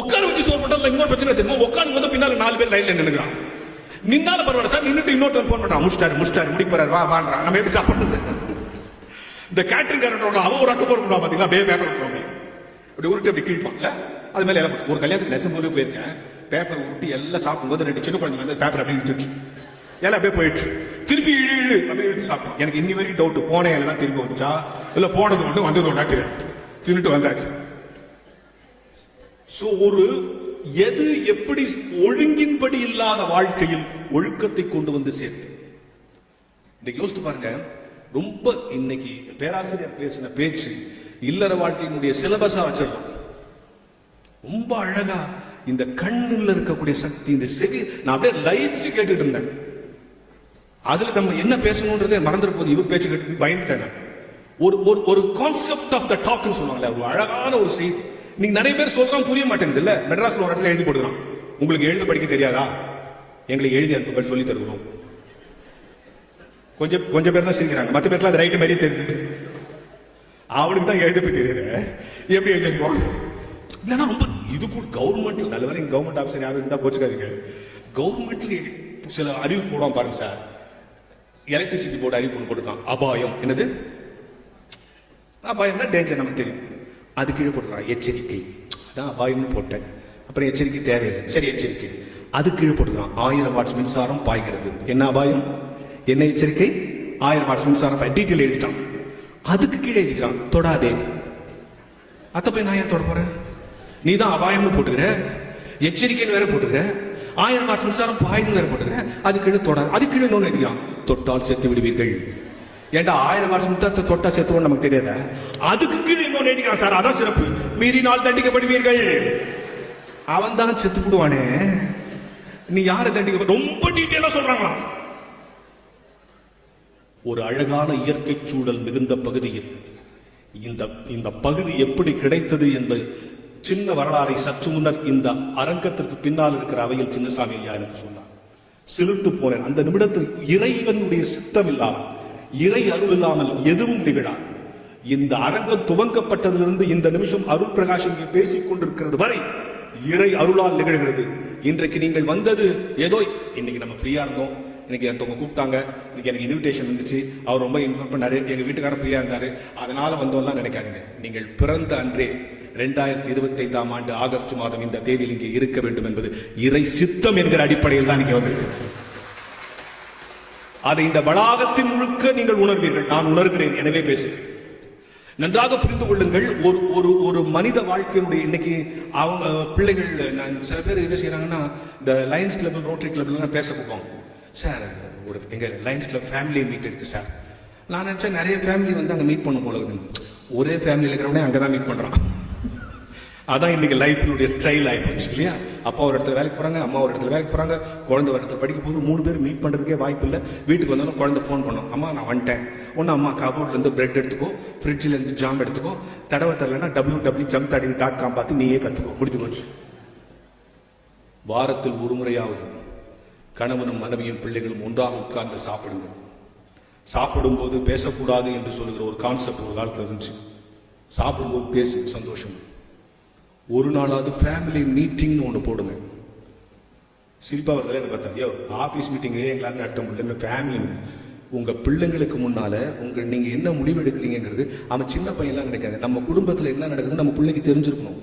உட்கார வச்சு சோறு போட்டா இன்னொரு பிரச்சனை தெரியுமா, உட்காந்து வந்து பின்னால 4 பேர் லைன்ல நின்னுக்கிறான். நின்னால பரவாயில்ல சார், நின்னுட்டு இன்னொருத்தர் போன் பண்றான், முடிச்சிட்டாரு முடிப்பாரு வா வான்றான். நம்ம எப்படி சாப்பிடுறது? இந்த கேட்டரிங் காரன் அவன் ஒரு அக்கு போடுறான் பாத்தீங்களா, அப்படியே பேப்பர் விட்டுருவாங்க, அப்படி உருட்டு அப்படி கிழிப்பான்ல, அது மேல ஒரு கல்யாணத்துக்கு லட்சம் போது போயிருக்கேன், பேப்பர் உருட்டி எல்லாம் சாப்பிடும்போது 2 சின்ன குழந்தைங்க வந்து பேப்பர் அப்படி விட்டுச்சு. எல்லாம் அப்படியே போயிடுச்சு. திருப்பி இழு அப்படியே வச்சு சாப்பிட்டோம். எனக்கு இன்னி வரைக்கும் டவுட், போன இலை தான் திருப்பி வந்துச்சா இல்ல போனது ஒண்ணு வந்தது ஒண்ணா தெரியும். தின்னுட்டு வந்தாச்சு. சோ ஒரு எது எப்படி ஒழுங்கின்படி இல்லாத வாழ்க்கையில் ஒழுக்கத்தை கொண்டு வந்து சேர்த்து. இன்னைக்கு யோசித்து பாருங்க, ரொம்ப இன்னைக்கு பேராசிரியர் பேசின பேச்சு இல்லற வாழ்க்கையினுடைய சிலபஸா வச்சிடலாம். ரொம்ப அழகா இந்த கண்ணுல இருக்கக்கூடிய சக்தி, இந்த செவி, நான் அப்படியே லைட்ஸ் கேட்டுட்டு இருந்தேன். அதுல நம்ம என்ன பேசணும்ன்றதே மறந்துட போது. இவர் பேச்சு கேட்டு பயந்துட்டேன். ஒரு கான்செப்ட் ஆஃப் த டாக் சொல்லுவாங்கல்ல, ஒரு அழகான ஒரு செய்தி. நீங்க நிறைய பேர் சொல்றாங்க புரிய மாட்டேங்குது இல்ல. மெட்ராஸ்ல ஒரு இடத்துல எழுதி போட்டுக்கலாம், உங்களுக்கு எழுத படிக்க தெரியாதா, எங்களுக்கு எழுதி அனுப்புங்கள் சொல்லி தருகிறோம். கொஞ்சம் பேர் தான் சிரிக்கிறாங்க, மற்ற பேர்லாம் அது ரைட்டு மாதிரி தெரியுது. அவனுக்கு தான் எழுத போய் தெரியுது, எப்படி எழுதிப்போம் இல்லைன்னா ரொம்ப இது கூட. கவர்மெண்ட்ல நல்ல வரைக்கும் கவர்மெண்ட் ஆஃபீஸர் யாரும் இருந்தா போச்சுக்காதீங்க. கவர்மெண்ட்ல சில அறிவு போடுவோம் பாருங்க சார். எலக்ட்ரிசிட்டி போர்டு அறிவு போட்டுருக்கான், அபாயம். என்னது அபாயம்னா டேஞ்சர் நமக்கு தெரியும். அது கீழே போட்டுருக்கான் எச்சரிக்கை. அதான் அபாயம்னு போட்டேன். அப்புறம் எச்சரிக்கை தேவையில்லை, சரி எச்சரிக்கை. அது கீழே போட்டுருக்கான் 1000 வாட்ஸ் மின்சாரம் பாய்கிறது. என்ன அபாயம், என்ன எச்சரிக்கை, 1000 வாட்ஸ் மின்சாரம் பாய். டீட்டெயில் எழுதிட்டான். அதுக்கு கீழே எழுதிக்கிறான் தொடாதே. அத்த போய் நான் ஏன் தொட போறேன், நீ தான் அபாயம்னு போட்டுக்கிற, எச்சரிக்கைன்னு வேற போட்டுக்கிற, 1000 வாட்ஸ் மின்சாரம் பாய்ந்து வேற போட்டுக்கிற. அது கீழே தொடாது. அது கீழே இன்னொன்னு எழுதிக்கிறான், தொட்டால் செத்து விடுவீர்கள். ஏண்டா 1000 வாட்ஸ் மின்சாரத்தை தொட்டா செத்துவோம் நமக்கு தெரியாத. அதுக்கு கீழே இன்னொன்னு எழுதிக்கிறான் சார், அதான் சிறப்பு, மீறினால் தண்டிக்கப்படுவீர்கள். அவன் தான் செத்து விடுவானே, நீ யாரை தண்டிக்க. ரொம்ப டீட்டெயிலா சொல்றாங்க. ஒரு அழகான இயற்கை சூழல் மிகுந்த பகுதியில் இந்த பகுதி எப்படி கிடைத்தது என்பது சின்ன வரலாறை சற்று முன்னர் இந்த அரங்கத்திற்கு பின்னால் இருக்கிற அவையில் சின்னசாமி ஐயா எனக்கு சொன்னார். சிலிர்த்து போனேன். அந்த நிமிடத்தில் இறைவனுடைய சித்தம் இல்லாமல், இறை அருள் இல்லாமல் எதுவும் நிகழாது. இந்த அரங்கம் துவங்கப்பட்டதிலிருந்து இந்த நிமிஷம் அருள் பிரகாஷ் இங்கே பேசிக் கொண்டிருக்கிறது வரை இறை அருளால் நிகழ்கிறது. இன்றைக்கு நீங்கள் வந்தது ஏதோ, இன்னைக்கு நம்ம ஃப்ரீயா இருந்தோம், இன்னைக்கு ஒருத்தவங்க கூப்பிட்டாங்க, இன்னைக்கு எனக்கு இன்விடேஷன் வந்துச்சு, அவர் ரொம்ப இன்வைட் பண்ணாரு, எங்க வீட்டுக்காரர் ஃப்ரீயா இருந்தாரு, அதனால வந்தோம்லாம் நினைக்காதீங்க. நீங்கள் பிறந்த அன்றே 2025ஆம் ஆண்டு ஆகஸ்ட் மாதம் இந்த தேதியில் இங்கே இருக்க வேண்டும் என்பது இறை சித்தம் என்கிற அடிப்படையில் தான் இங்கே வந்திருக்கு. அதை இந்த வளாகத்தின் முழுக்க நீங்கள் உணர்வீர்கள். நான் உணர்கிறேன், எனவே பேசுகிறேன். நன்றாக புரிந்து கொள்ளுங்கள். ஒரு மனித வாழ்க்கையினுடைய இன்னைக்கு அவங்க பிள்ளைகள், சில பேர் என்ன செய்யறாங்கன்னா, இந்த லயன்ஸ் கிளப், ரோட்டரி கிளப்ல பேச போவாங்க. சார் ஒரு எங்க லயன்ஸ் கிளப் ஃபேமிலி மீட் இருக்கு சார். நான் நினைச்சேன் நிறைய ஃபேமிலி வந்து அங்க மீட் பண்ண போல, ஒரே ஃபேமிலியில் இருக்கிறவனே அங்கதான் மீட் பண்றான். அதான் இன்னைக்கு லைஃபினுடைய ஸ்டைல் ஆயிடுச்சு இல்லையா. அப்பா ஒரு இடத்துல வேலைக்கு போறாங்க, அம்மா ஒரு இடத்துல வேலைக்கு போறாங்க, குழந்தை ஒரு இடத்துல படிக்க போது 3 பேர் மீட் பண்றதுக்கே வாய்ப்பு இல்லை. வீட்டுக்கு வந்தாலும் குழந்தை ஃபோன் பண்ணும், அம்மா நான் வந்துட்டேன். ஒன்னு அம்மா கபோர்ட்ல இருந்து பிரெட் எடுத்துக்கோ, ஃப்ரிட்ஜ்ல இருந்து ஜாம் எடுத்துக்கோ, தடவை தரலன்னா www.jamtadini.com பார்த்து நீயே கத்துக்கோ, முடிச்சு போச்சு. வாரத்தில் ஒரு முறையாவது கணவனும் மனைவியும் பிள்ளைகளும் ஒன்றாக உட்கார்ந்து சாப்பிடுங்க. சாப்பிடும் போது பேசக்கூடாது என்று சொல்லுகிற ஒரு கான்செப்ட் ஒரு காலத்தில் இருந்துச்சு. சாப்பிடும்போது பேசி சந்தோஷம். ஒரு நாளாவது ஃபேமிலி மீட்டிங் ஒன்று போடுங்க. சிரிப்பா வருதுல என்ன பார்த்தா, ஐயோ ஆபீஸ் மீட்டிங் எங்களால நடத்த முடியல, ஃபேமிலி. உங்க பிள்ளைங்களுக்கு முன்னால நீங்க என்ன முடிவு எடுக்கிறீங்கிறது அவன் சின்ன பையன்லாம் நினைக்காது. நம்ம குடும்பத்துல என்ன நடக்குது நம்ம பிள்ளைக்கு தெரிஞ்சிருக்கணும்.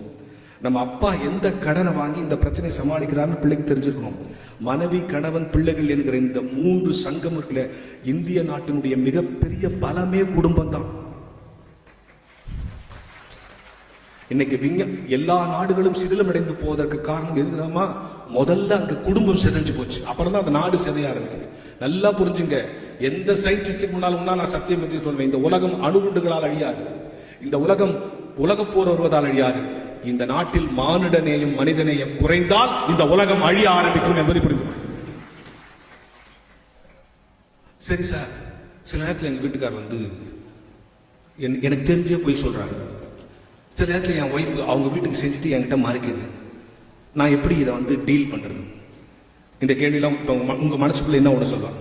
நம்ம அப்பா எந்த கடனை வாங்கி இந்த பிரச்சனையை சமாளிக்கிறான்னு பிள்ளைக்கு தெரிஞ்சிருக்கணும். மனைவி, கணவன், பிள்ளைகள் என்கிற இந்த 3 சங்கம் இருக்குல்ல, இந்திய நாட்டினுடைய மிகப்பெரிய பலமே குடும்பம் தான். இன்னைக்கு எல்லா நாடுகளும் சிதிலமடைந்து போவதற்கு காரணம் எதுனா, முதல்ல அங்க குடும்பம் சிதைஞ்சு போச்சு, அப்புறம் தான் அந்த நாடு சிதைய ஆரம்பிக்குது. நல்லா புரிஞ்சுங்க. எந்த சயின்டிஸ்டுக்கு முன்னாலும் நான் சத்தியம் பற்றி சொல்வேன், இந்த உலகம் அணுகுண்டுகளால் அழியாது, இந்த உலகம் உலகப்போர் வருவதால் அழியாது. இந்த நாட்டில் மானிடநேயம், மனிதநேயம் குறைந்தால் இந்த உலகம் அழிய ஆரம்பிக்கும் என்பதை புரிந்து. சரி சார், சில நேரத்தில் எங்க வீட்டுக்கார் வந்து எனக்கு தெரிஞ்சே போய் சொல்றாங்க. சில நேரத்தில் என் ஒய்ஃப் அவங்க வீட்டுக்கு செஞ்சுட்டு என்கிட்ட மறைக்குது. நான் எப்படி இதை வந்து டீல் பண்றது? இந்த கேள்வியெல்லாம் இப்போ உங்க மனசுக்குள்ள என்ன ஒன்று சொல்லலாம்,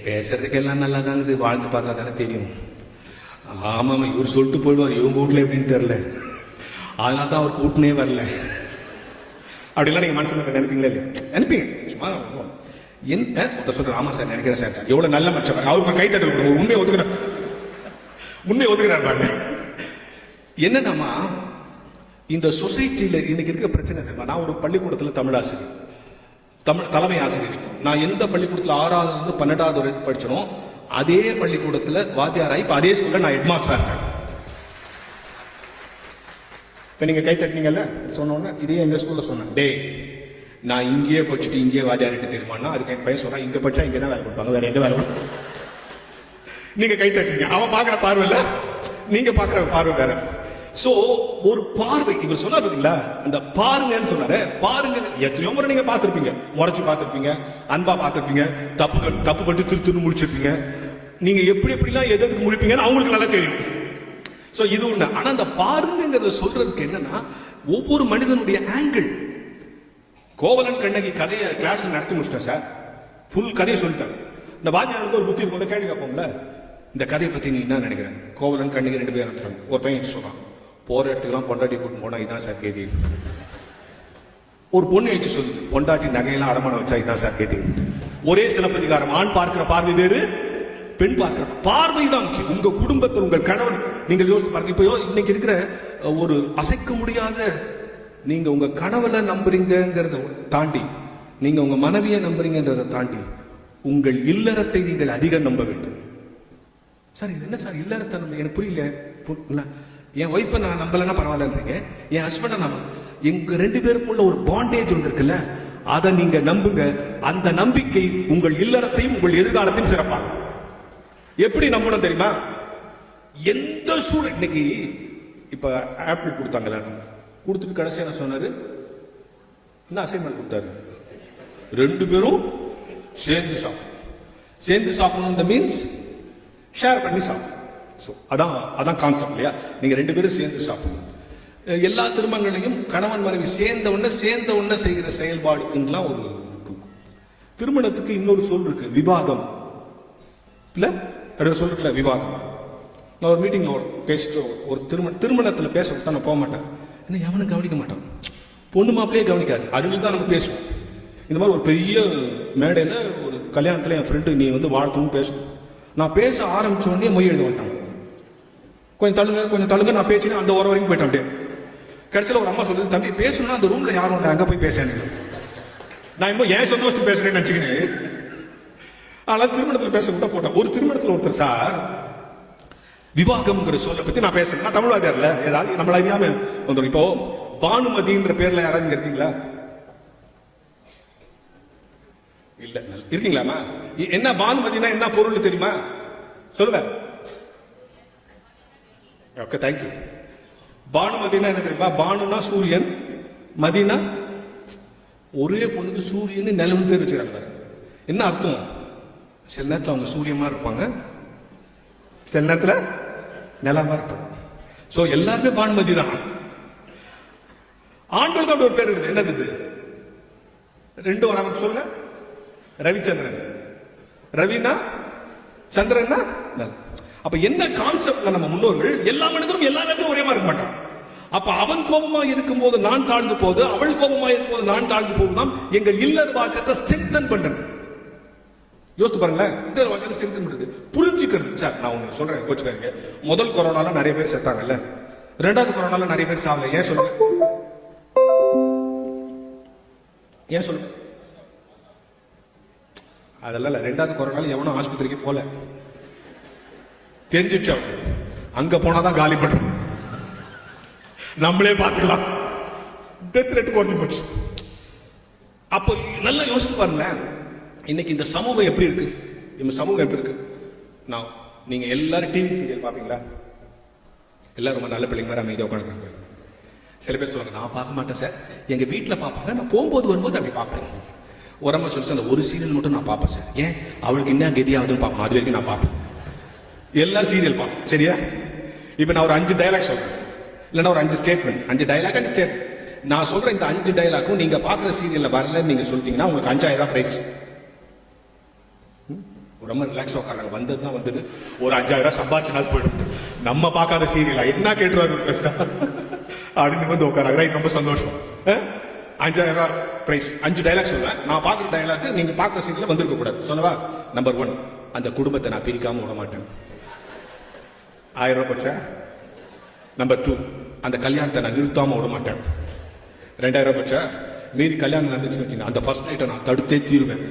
பேசுறதுக்கு எல்லாம் நல்லா தாங்குது, வாழ்ந்து பார்த்தா தானே தெரியும். ஆமாம், இவர் சொல்லிட்டு போயிடுவார், இவங்க வீட்டுல எப்படின்னு தெரியல, அதனால தான் அவர் கூட்டினே வரல. அப்படிலாம் நீங்க மனசுல நினைப்பீங்களா இல்லையா? நினைப்பீங்க. சும்மா என்ன ஒருத்தர் சொல்ற, ஆமா சார் நினைக்கிறேன் சார், எவ்வளவு நல்ல மச்சம், அவருக்கு கை தட்டு உண்மையை ஒத்துக்கிறார் பாருங்க. என்னன்னா, இந்த சொசைட்டில இன்னைக்கு இருக்க பிரச்சனை தெரியுமா? நான் ஒரு பள்ளிக்கூடத்துல தமிழ் ஆசிரியர், தலைமை ஆசிரியர். நான் எந்த பள்ளிக்கூடத்துல 6வது இருந்து 12வது வரைக்கும் படிச்சனோ அதே பள்ளிக்கூடத்துல வாத்தியாராய் இப்ப அதே ஸ்கூல்ல நான் ஹெட் மாஸ்டரா இருக்கேன். இப்ப நீங்க கை தட்டினீங்கல்ல சொன்னோன்னு இதே எங்க ஸ்கூல்ல சொன்னேன், டே நான் இங்கேயே படிச்சுட்டு இங்கேயே வாத்தியாரிட்டு தெரியுமானா அதுக்கு என் பையன் சொன்னா இங்க படிச்சா இங்க தான் வேலை கொடுப்பாங்க, வேற எங்க வேலை கொடுப்பாங்க. நீங்க கை தட்டினீங்க, அவன் பாக்குற பார்வை இல்ல, நீங்க பாக்குற பார்வை வேற. சோ ஒரு பார்வை இவர் சொன்னார் பாத்தீங்களா, அந்த பாருங்கன்னு சொன்னாரு. பாருங்க எத்தனையோ முறை நீங்க பாத்திருப்பீங்க, முறைச்சு பாத்திருப்பீங்க, அன்பா பாத்திருப்பீங்க, தப்பு பண்ணிட்டு திரு முடிச்சிருப்பீங்க. நீங்க எப்படி எப்படிலாம் எதுக்கு முடிப்பீங்கன்னு அவங்களுக்கு நல்லா தெரியும். சோ இது ஒண்ணு. ஆனா அந்த பாருங்கிறத சொல்றதுக்கு என்னன்னா ஒவ்வொரு மனிதனுடைய ஆங்கிள். கோவலன் கண்ணகி கதையை கிளாஸ்ல நடத்தி முடிச்சிட்டேன் சார், ஃபுல் கதையை சொல்லிட்டேன். இந்த வாத்தியாருக்கு ஒரு புத்தி இருக்கும், கேள்வி கேட்போம்ல, இந்த கதையை பத்தி நீ என்ன நினைக்கிறேன்? கோவலன் கண்ணகி 2 பேரும் நடத்துறாங்க. ஒரு பையன் சொல்றான், போற இடத்துக்குலாம் பொண்டாட்டி கூட்டு போனா இதான் சார் கேதி. ஒரு பொண்ணு வச்சு சொல்லுது, பொண்டாட்டி நகையெல்லாம் அடமானம் வச்சா இதான் சார் கேதி. ஒரே சிலப்பதிகாரம், ஆண் பார்க்கிற பார்வை வேறு, பெண் பார்க்கிற பார்வை தான் முக்கியம். உங்க குடும்பத்தில் உங்கள் கணவன் நீங்கள் யோசிச்சு பாருங்க. இப்போ இன்னைக்கு இருக்கிற ஒரு அசைக்க முடியாத, நீங்க உங்க கணவனை நம்புறீங்கிறத தாண்டி, நீங்க உங்க மனைவியை நம்புறீங்கன்றதை தாண்டி உங்கள் இல்லறத்தை நீங்கள் அதிகம் நம்ப வேண்டும். சார் இது என்ன சார் இல்லறத்தை நம்ப, எனக்கு புரியல. என் ஒய்ஃபை நான் நம்பலன்னா பரவாயில்லன்றீங்க, என் ஹஸ்பண்டை நம்ம, எங்க 2 பேருக்குள்ள ஒரு பாண்டேஜ் ஒன்று இருக்குல்ல, அதை நீங்க நம்புங்க. அந்த நம்பிக்கை உங்கள் இல்லறத்தையும் உங்கள் எதிர்காலத்தையும் சிறப்பாகும். எப்படி நம்பணும் தெரியுமா? எந்த சூழல், இன்னைக்கு இப்ப ஆப்பிள் கொடுத்தாங்கல்ல, கொடுத்துட்டு கடைசியா என்ன சொன்னாரு, என்ன அசைன்மெண்ட் கொடுத்தாரு, 2 பேரும் சேர்ந்து சாப்பிடணும். சேர்ந்து சாப்பிடணும் மீன்ஸ் ஷேர் பண்ணி சாப்பிடணும். அதான் கான்செப்ட் இல்லையா? நீங்க 2 பேரும் சேர்ந்து சாப்பிடணும். எல்லா திருமணங்களையும் கணவன் மனைவி சேர்ந்த உடனே செய்கிற செயல்பாடுலாம் ஒரு திருமணத்துக்கு இன்னொரு சொல் இருக்கு, விவாகம் இல்ல, சொல் இருக்குல்ல, விவாகம். நான் ஒரு மீட்டிங்ல பேசிட்டு ஒரு திருமணத்துல பேச விட்டா நான் போக மாட்டேன், என்ன எவனும் கவனிக்க மாட்டான், பொண்ணு மாப்பிளையே கவனிக்காது, அதுக்கு தான் நம்ம பேசுவோம். இந்த மாதிரி ஒரு பெரிய மேடையில ஒரு கல்யாணத்துல என் ஃப்ரெண்டு நீ வந்து வாழ்த்துன்னு பேசணும். நான் பேச ஆரம்பிச்ச உடனே மொய் எழுத மாட்டாங்க, கொஞ்சம் தள்ளுங்க நான் பேசினேன், அந்த ஒரு வரைக்கும் போயிட்டேன். அப்படியே கடைசியில் ஒரு அம்மா சொல்லுது, தம்பி பேசணும்னா அந்த ரூம்ல யாரும் அங்க போய் பேசேன். நான் இப்போ ஏன் சந்தோஷத்துக்கு பேசுறேன்னு நினைச்சுக்கிறேன். ஆனால் திருமணத்தில் பேச கூட போட்டேன். ஒரு திருமணத்தில் ஒருத்தர் சார் விவாகம்ங்கிற சொல்ல பத்தி நான் பேசுறேன். நான் தமிழ்வாதியார்ல ஏதாவது நம்மள அறியாம வந்துடும். இப்போ பானுமதின்ற பேர்ல யாராவது இருக்கீங்களா? இல்ல இருக்கீங்களாமா? என்ன பானுமதினா என்ன பொருள் தெரியுமா? சொல்லுங்க. Okay, thank you. பானுமதினா என்ன தெரியுமா? பானுனா சூரியன், மதினா ஒரே பொண்ணுக்கு சூரியன் நிலவுன்னு பேர் வச்சுக்கிறாங்க. என்ன அர்த்தம்? சில நேரத்தில் அவங்க சூரியமா இருப்பாங்க, சில நேரத்தில் நிலமா இருப்பாங்க. சோ எல்லாருமே பானுமதி தான். ஆண்களுக்கு அப்படி ஒரு பேர் இருக்குது, என்னது இது? 2 வராம சொல்லுங்க. ரவிச்சந்திரன். ரவினா சந்திரன்னா. அப்ப என்ன கான்செப்ட்ல நம்ம முன்னோர்கள் எல்லா மனிதரும் எல்லா நேரத்திலும் ஒரே மாதிரி இருக்க மாட்டான். அப்ப அவன் கோபமா இருக்கும் போது நான் தாழ்ந்து போது, அவள் கோபமா இருக்கும் போது நான் தாழ்ந்து போதுதான் எங்கள் இல்லற வாழ்க்கை ஸ்ட்ரெங்தன் பண்றது. யோசித்து பாருங்களேன், இல்லற வாழ்க்கை ஸ்ட்ரெங்தன் பண்றது, புரிஞ்சுக்கிறது. சார் நான் ஒண்ணு சொல்றேன், கோச்சுக்காரங்க. முதல் கொரோனால நிறைய பேர் செத்தாங்கல்ல, 2வது கொரோனால நிறைய பேர் சாவல. ஏன் சொல்லுங்க? ஏன் சொல்லுங்க? அதெல்லாம் இல்ல, 2வது கொரோனால எவனும் ஆஸ்பத்திரிக்கு போல, தெரிஞ்சிச்சு. அங்க போனாதான் காலி பண்றோம், நம்மளே பார்த்துக்கலாம். டெத் ரேட் குறைஞ்சு போச்சு. அப்போ நல்லா யோசிச்சு பாருங்களேன், இன்னைக்கு இந்த சமூகம் எப்படி இருக்கு? இந்த சமூகம் எப்படி இருக்கு? நான் நீங்க எல்லாரும் டிவி சீரியல் பாப்பீங்களா? எல்லாரும் ரொம்ப நல்ல பிள்ளைங்க மாதிரி அமைதியாக உட்காந்துருக்காங்க. சில பேர் சொல்லுவாங்க, நான் பார்க்க மாட்டேன் சார், எங்க வீட்டில் பார்ப்பாங்க, நான் போகும்போது வரும்போது அப்படி பார்ப்பேன். உரமா சொல்லிச்சு, அந்த ஒரு சீரியல் மட்டும் நான் பார்ப்பேன் சார். ஏன்? அவளுக்கு என்ன கதியாவதுன்னு பார்ப்போம், அது வரைக்கும் நான் பார்ப்பேன். எல்லாரும் சீரியல் பார்ப்போம், சரியா? இப்ப நான் ஒரு 5 டைலாக் சொல்றேன், இல்லைன்னா ஒரு 5 ஸ்டேட்மெண்ட், 5 டைலாக் 5 ஸ்டேட்மெண்ட். நான் சொல்றேன், இந்த 5 டைலாக்கும் நீங்க பாக்குற சீரியல்ல வரலன்னு நீங்க சொல்லிட்டீங்கன்னா உங்களுக்கு 5000 பிரைஸ். ரொம்ப ரிலாக்ஸா உட்காராங்க, வந்தது தான் வந்தது, ஒரு 5000 சம்பாதிச்சனால போயிடும். நம்ம பார்க்காத சீரியலா என்ன கேட்டுருவாரு அப்படின்னு வந்து உட்காராங்க. ரைட், ரொம்ப சந்தோஷம். 5000 பிரைஸ். 5 டைலாக் சொல்லுவேன். நான் பாக்குற டைலாக் நீங்க பாக்குற சீரியல்ல வந்திருக்க கூடாது. சொல்லவா? நம்பர் 1, அந்த குடும்பத்தை நான் பிரிக்காம விட மாட்டேன். 1000 போச்சா? நம்பர் 2, அந்த கல்யாணத்தை நான் நிறுத்தாம விட மாட்டேன். 2000 போச்சா? மீறி கல்யாணம் நடந்துச்சுன்னு வச்சுங்க, அந்த ஃபர்ஸ்ட் நைட்டை நான் தடுத்தே தீருவேன்.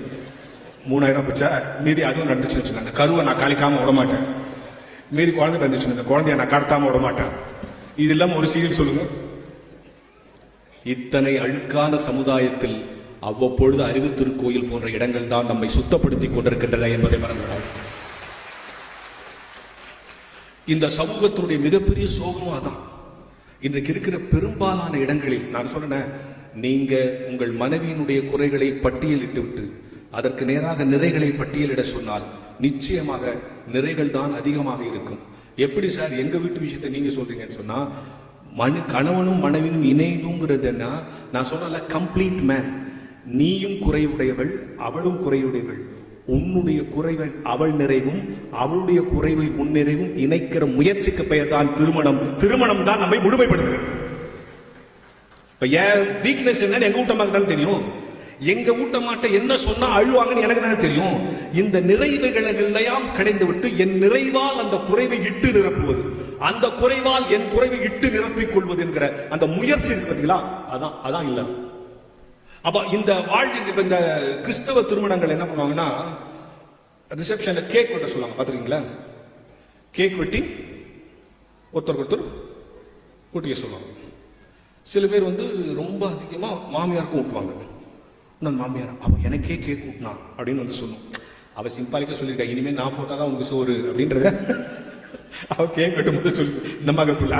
3000 போச்சா, மீதி அதுவும் நடந்துச்சுன்னு வச்சுக்கோங்க. கருவை நான் கழிக்காம விட மாட்டேன், மீதி குழந்தை தந்துச்சுன்னு குழந்தைய நான் கடத்தாம விட மாட்டேன். இது இல்லாம ஒரு சீரியல் சொல்லுங்க. இத்தனை அழுக்கான சமுதாயத்தில் அவ்வப்பொழுது அறிவு திருக்கோயில் போன்ற இடங்கள் தான் நம்மை சுத்தப்படுத்திக் கொண்டிருக்கின்றன என்பதை மறந்துவிடாது. இந்த சமூகத்தினுடைய மிகப்பெரிய சோகமும் அதான். இன்றைக்கு இருக்கிற பெரும்பாலான இடங்களில் நான் சொன்னேன், நீங்க உங்கள் மனைவியினுடைய குறைகளை பட்டியலிட்டு விட்டு அதற்கு நேராக நிறைகளை பட்டியலிட சொன்னால் நிச்சயமாக நிறைகள் தான் அதிகமாக இருக்கும். எப்படி சார் எங்க வீட்டு விஷயத்தை நீங்க சொல்றீங்கன்னு சொன்னா, கணவனும் மனைவியும் இணைந்துங்கிறதுன்னா நான் சொன்ன கம்ப்ளீட் மேன். நீயும் குறைவுடையவள், அவளும் குறைவுடையவள். உன்னுடைய குறைவை அவள் நிறைவும், அவளுடைய குறைவை உன் நிறைவும் இணைக்கிற முயற்சிக்கு பெயர் தான் திருமணம். திருமணம் தான் நம்மை முழுமைப்படுத்துகிறது. இப்ப என் வீக்னஸ் என்னன்னு எங்க வீட்டம்மாக்கு தான் தெரியும். எங்க வீட்டம்மாட்ட என்ன சொன்னா அழுவாங்கன்னு எனக்கு தானே தெரியும். இந்த நிறைவுகளை எல்லாம் கடைந்து விட்டு என் நிறைவால் அந்த குறைவை இட்டு நிரப்புவது, அந்த குறைவால் என் குறைவை இட்டு நிரப்பிக் கொள்வது என்கிற அந்த முயற்சி இருக்கு பார்த்தீங்களா, அதான் இல்ல. அப்ப இந்த வாழ்வில் இந்த கிறிஸ்தவ திருமணங்கள் என்ன பண்ணுவாங்கன்னா, ரிசப்ஷன்ல கேக் வெட்ட சொல்லுவாங்க, பாத்துருக்கீங்களா? கேக் வெட்டி ஒருத்தர் ஊட்டிக்க சொல்லுவாங்க. சில பேர் ரொம்ப அதிகமா மாமியாருக்கும் ஊட்டுவாங்க. மாமியார் அவ எனக்கே கேக் ஊட்டினா அப்படின்னு சொல்லும். அவ சிம்பாலிக்கா சொல்லியிருக்கா, இனிமே நான் போட்டாதான் உனக்கு சோறு அப்படின்றத அவ கேக் வெட்டும் சொல்லி இந்த மாதிரி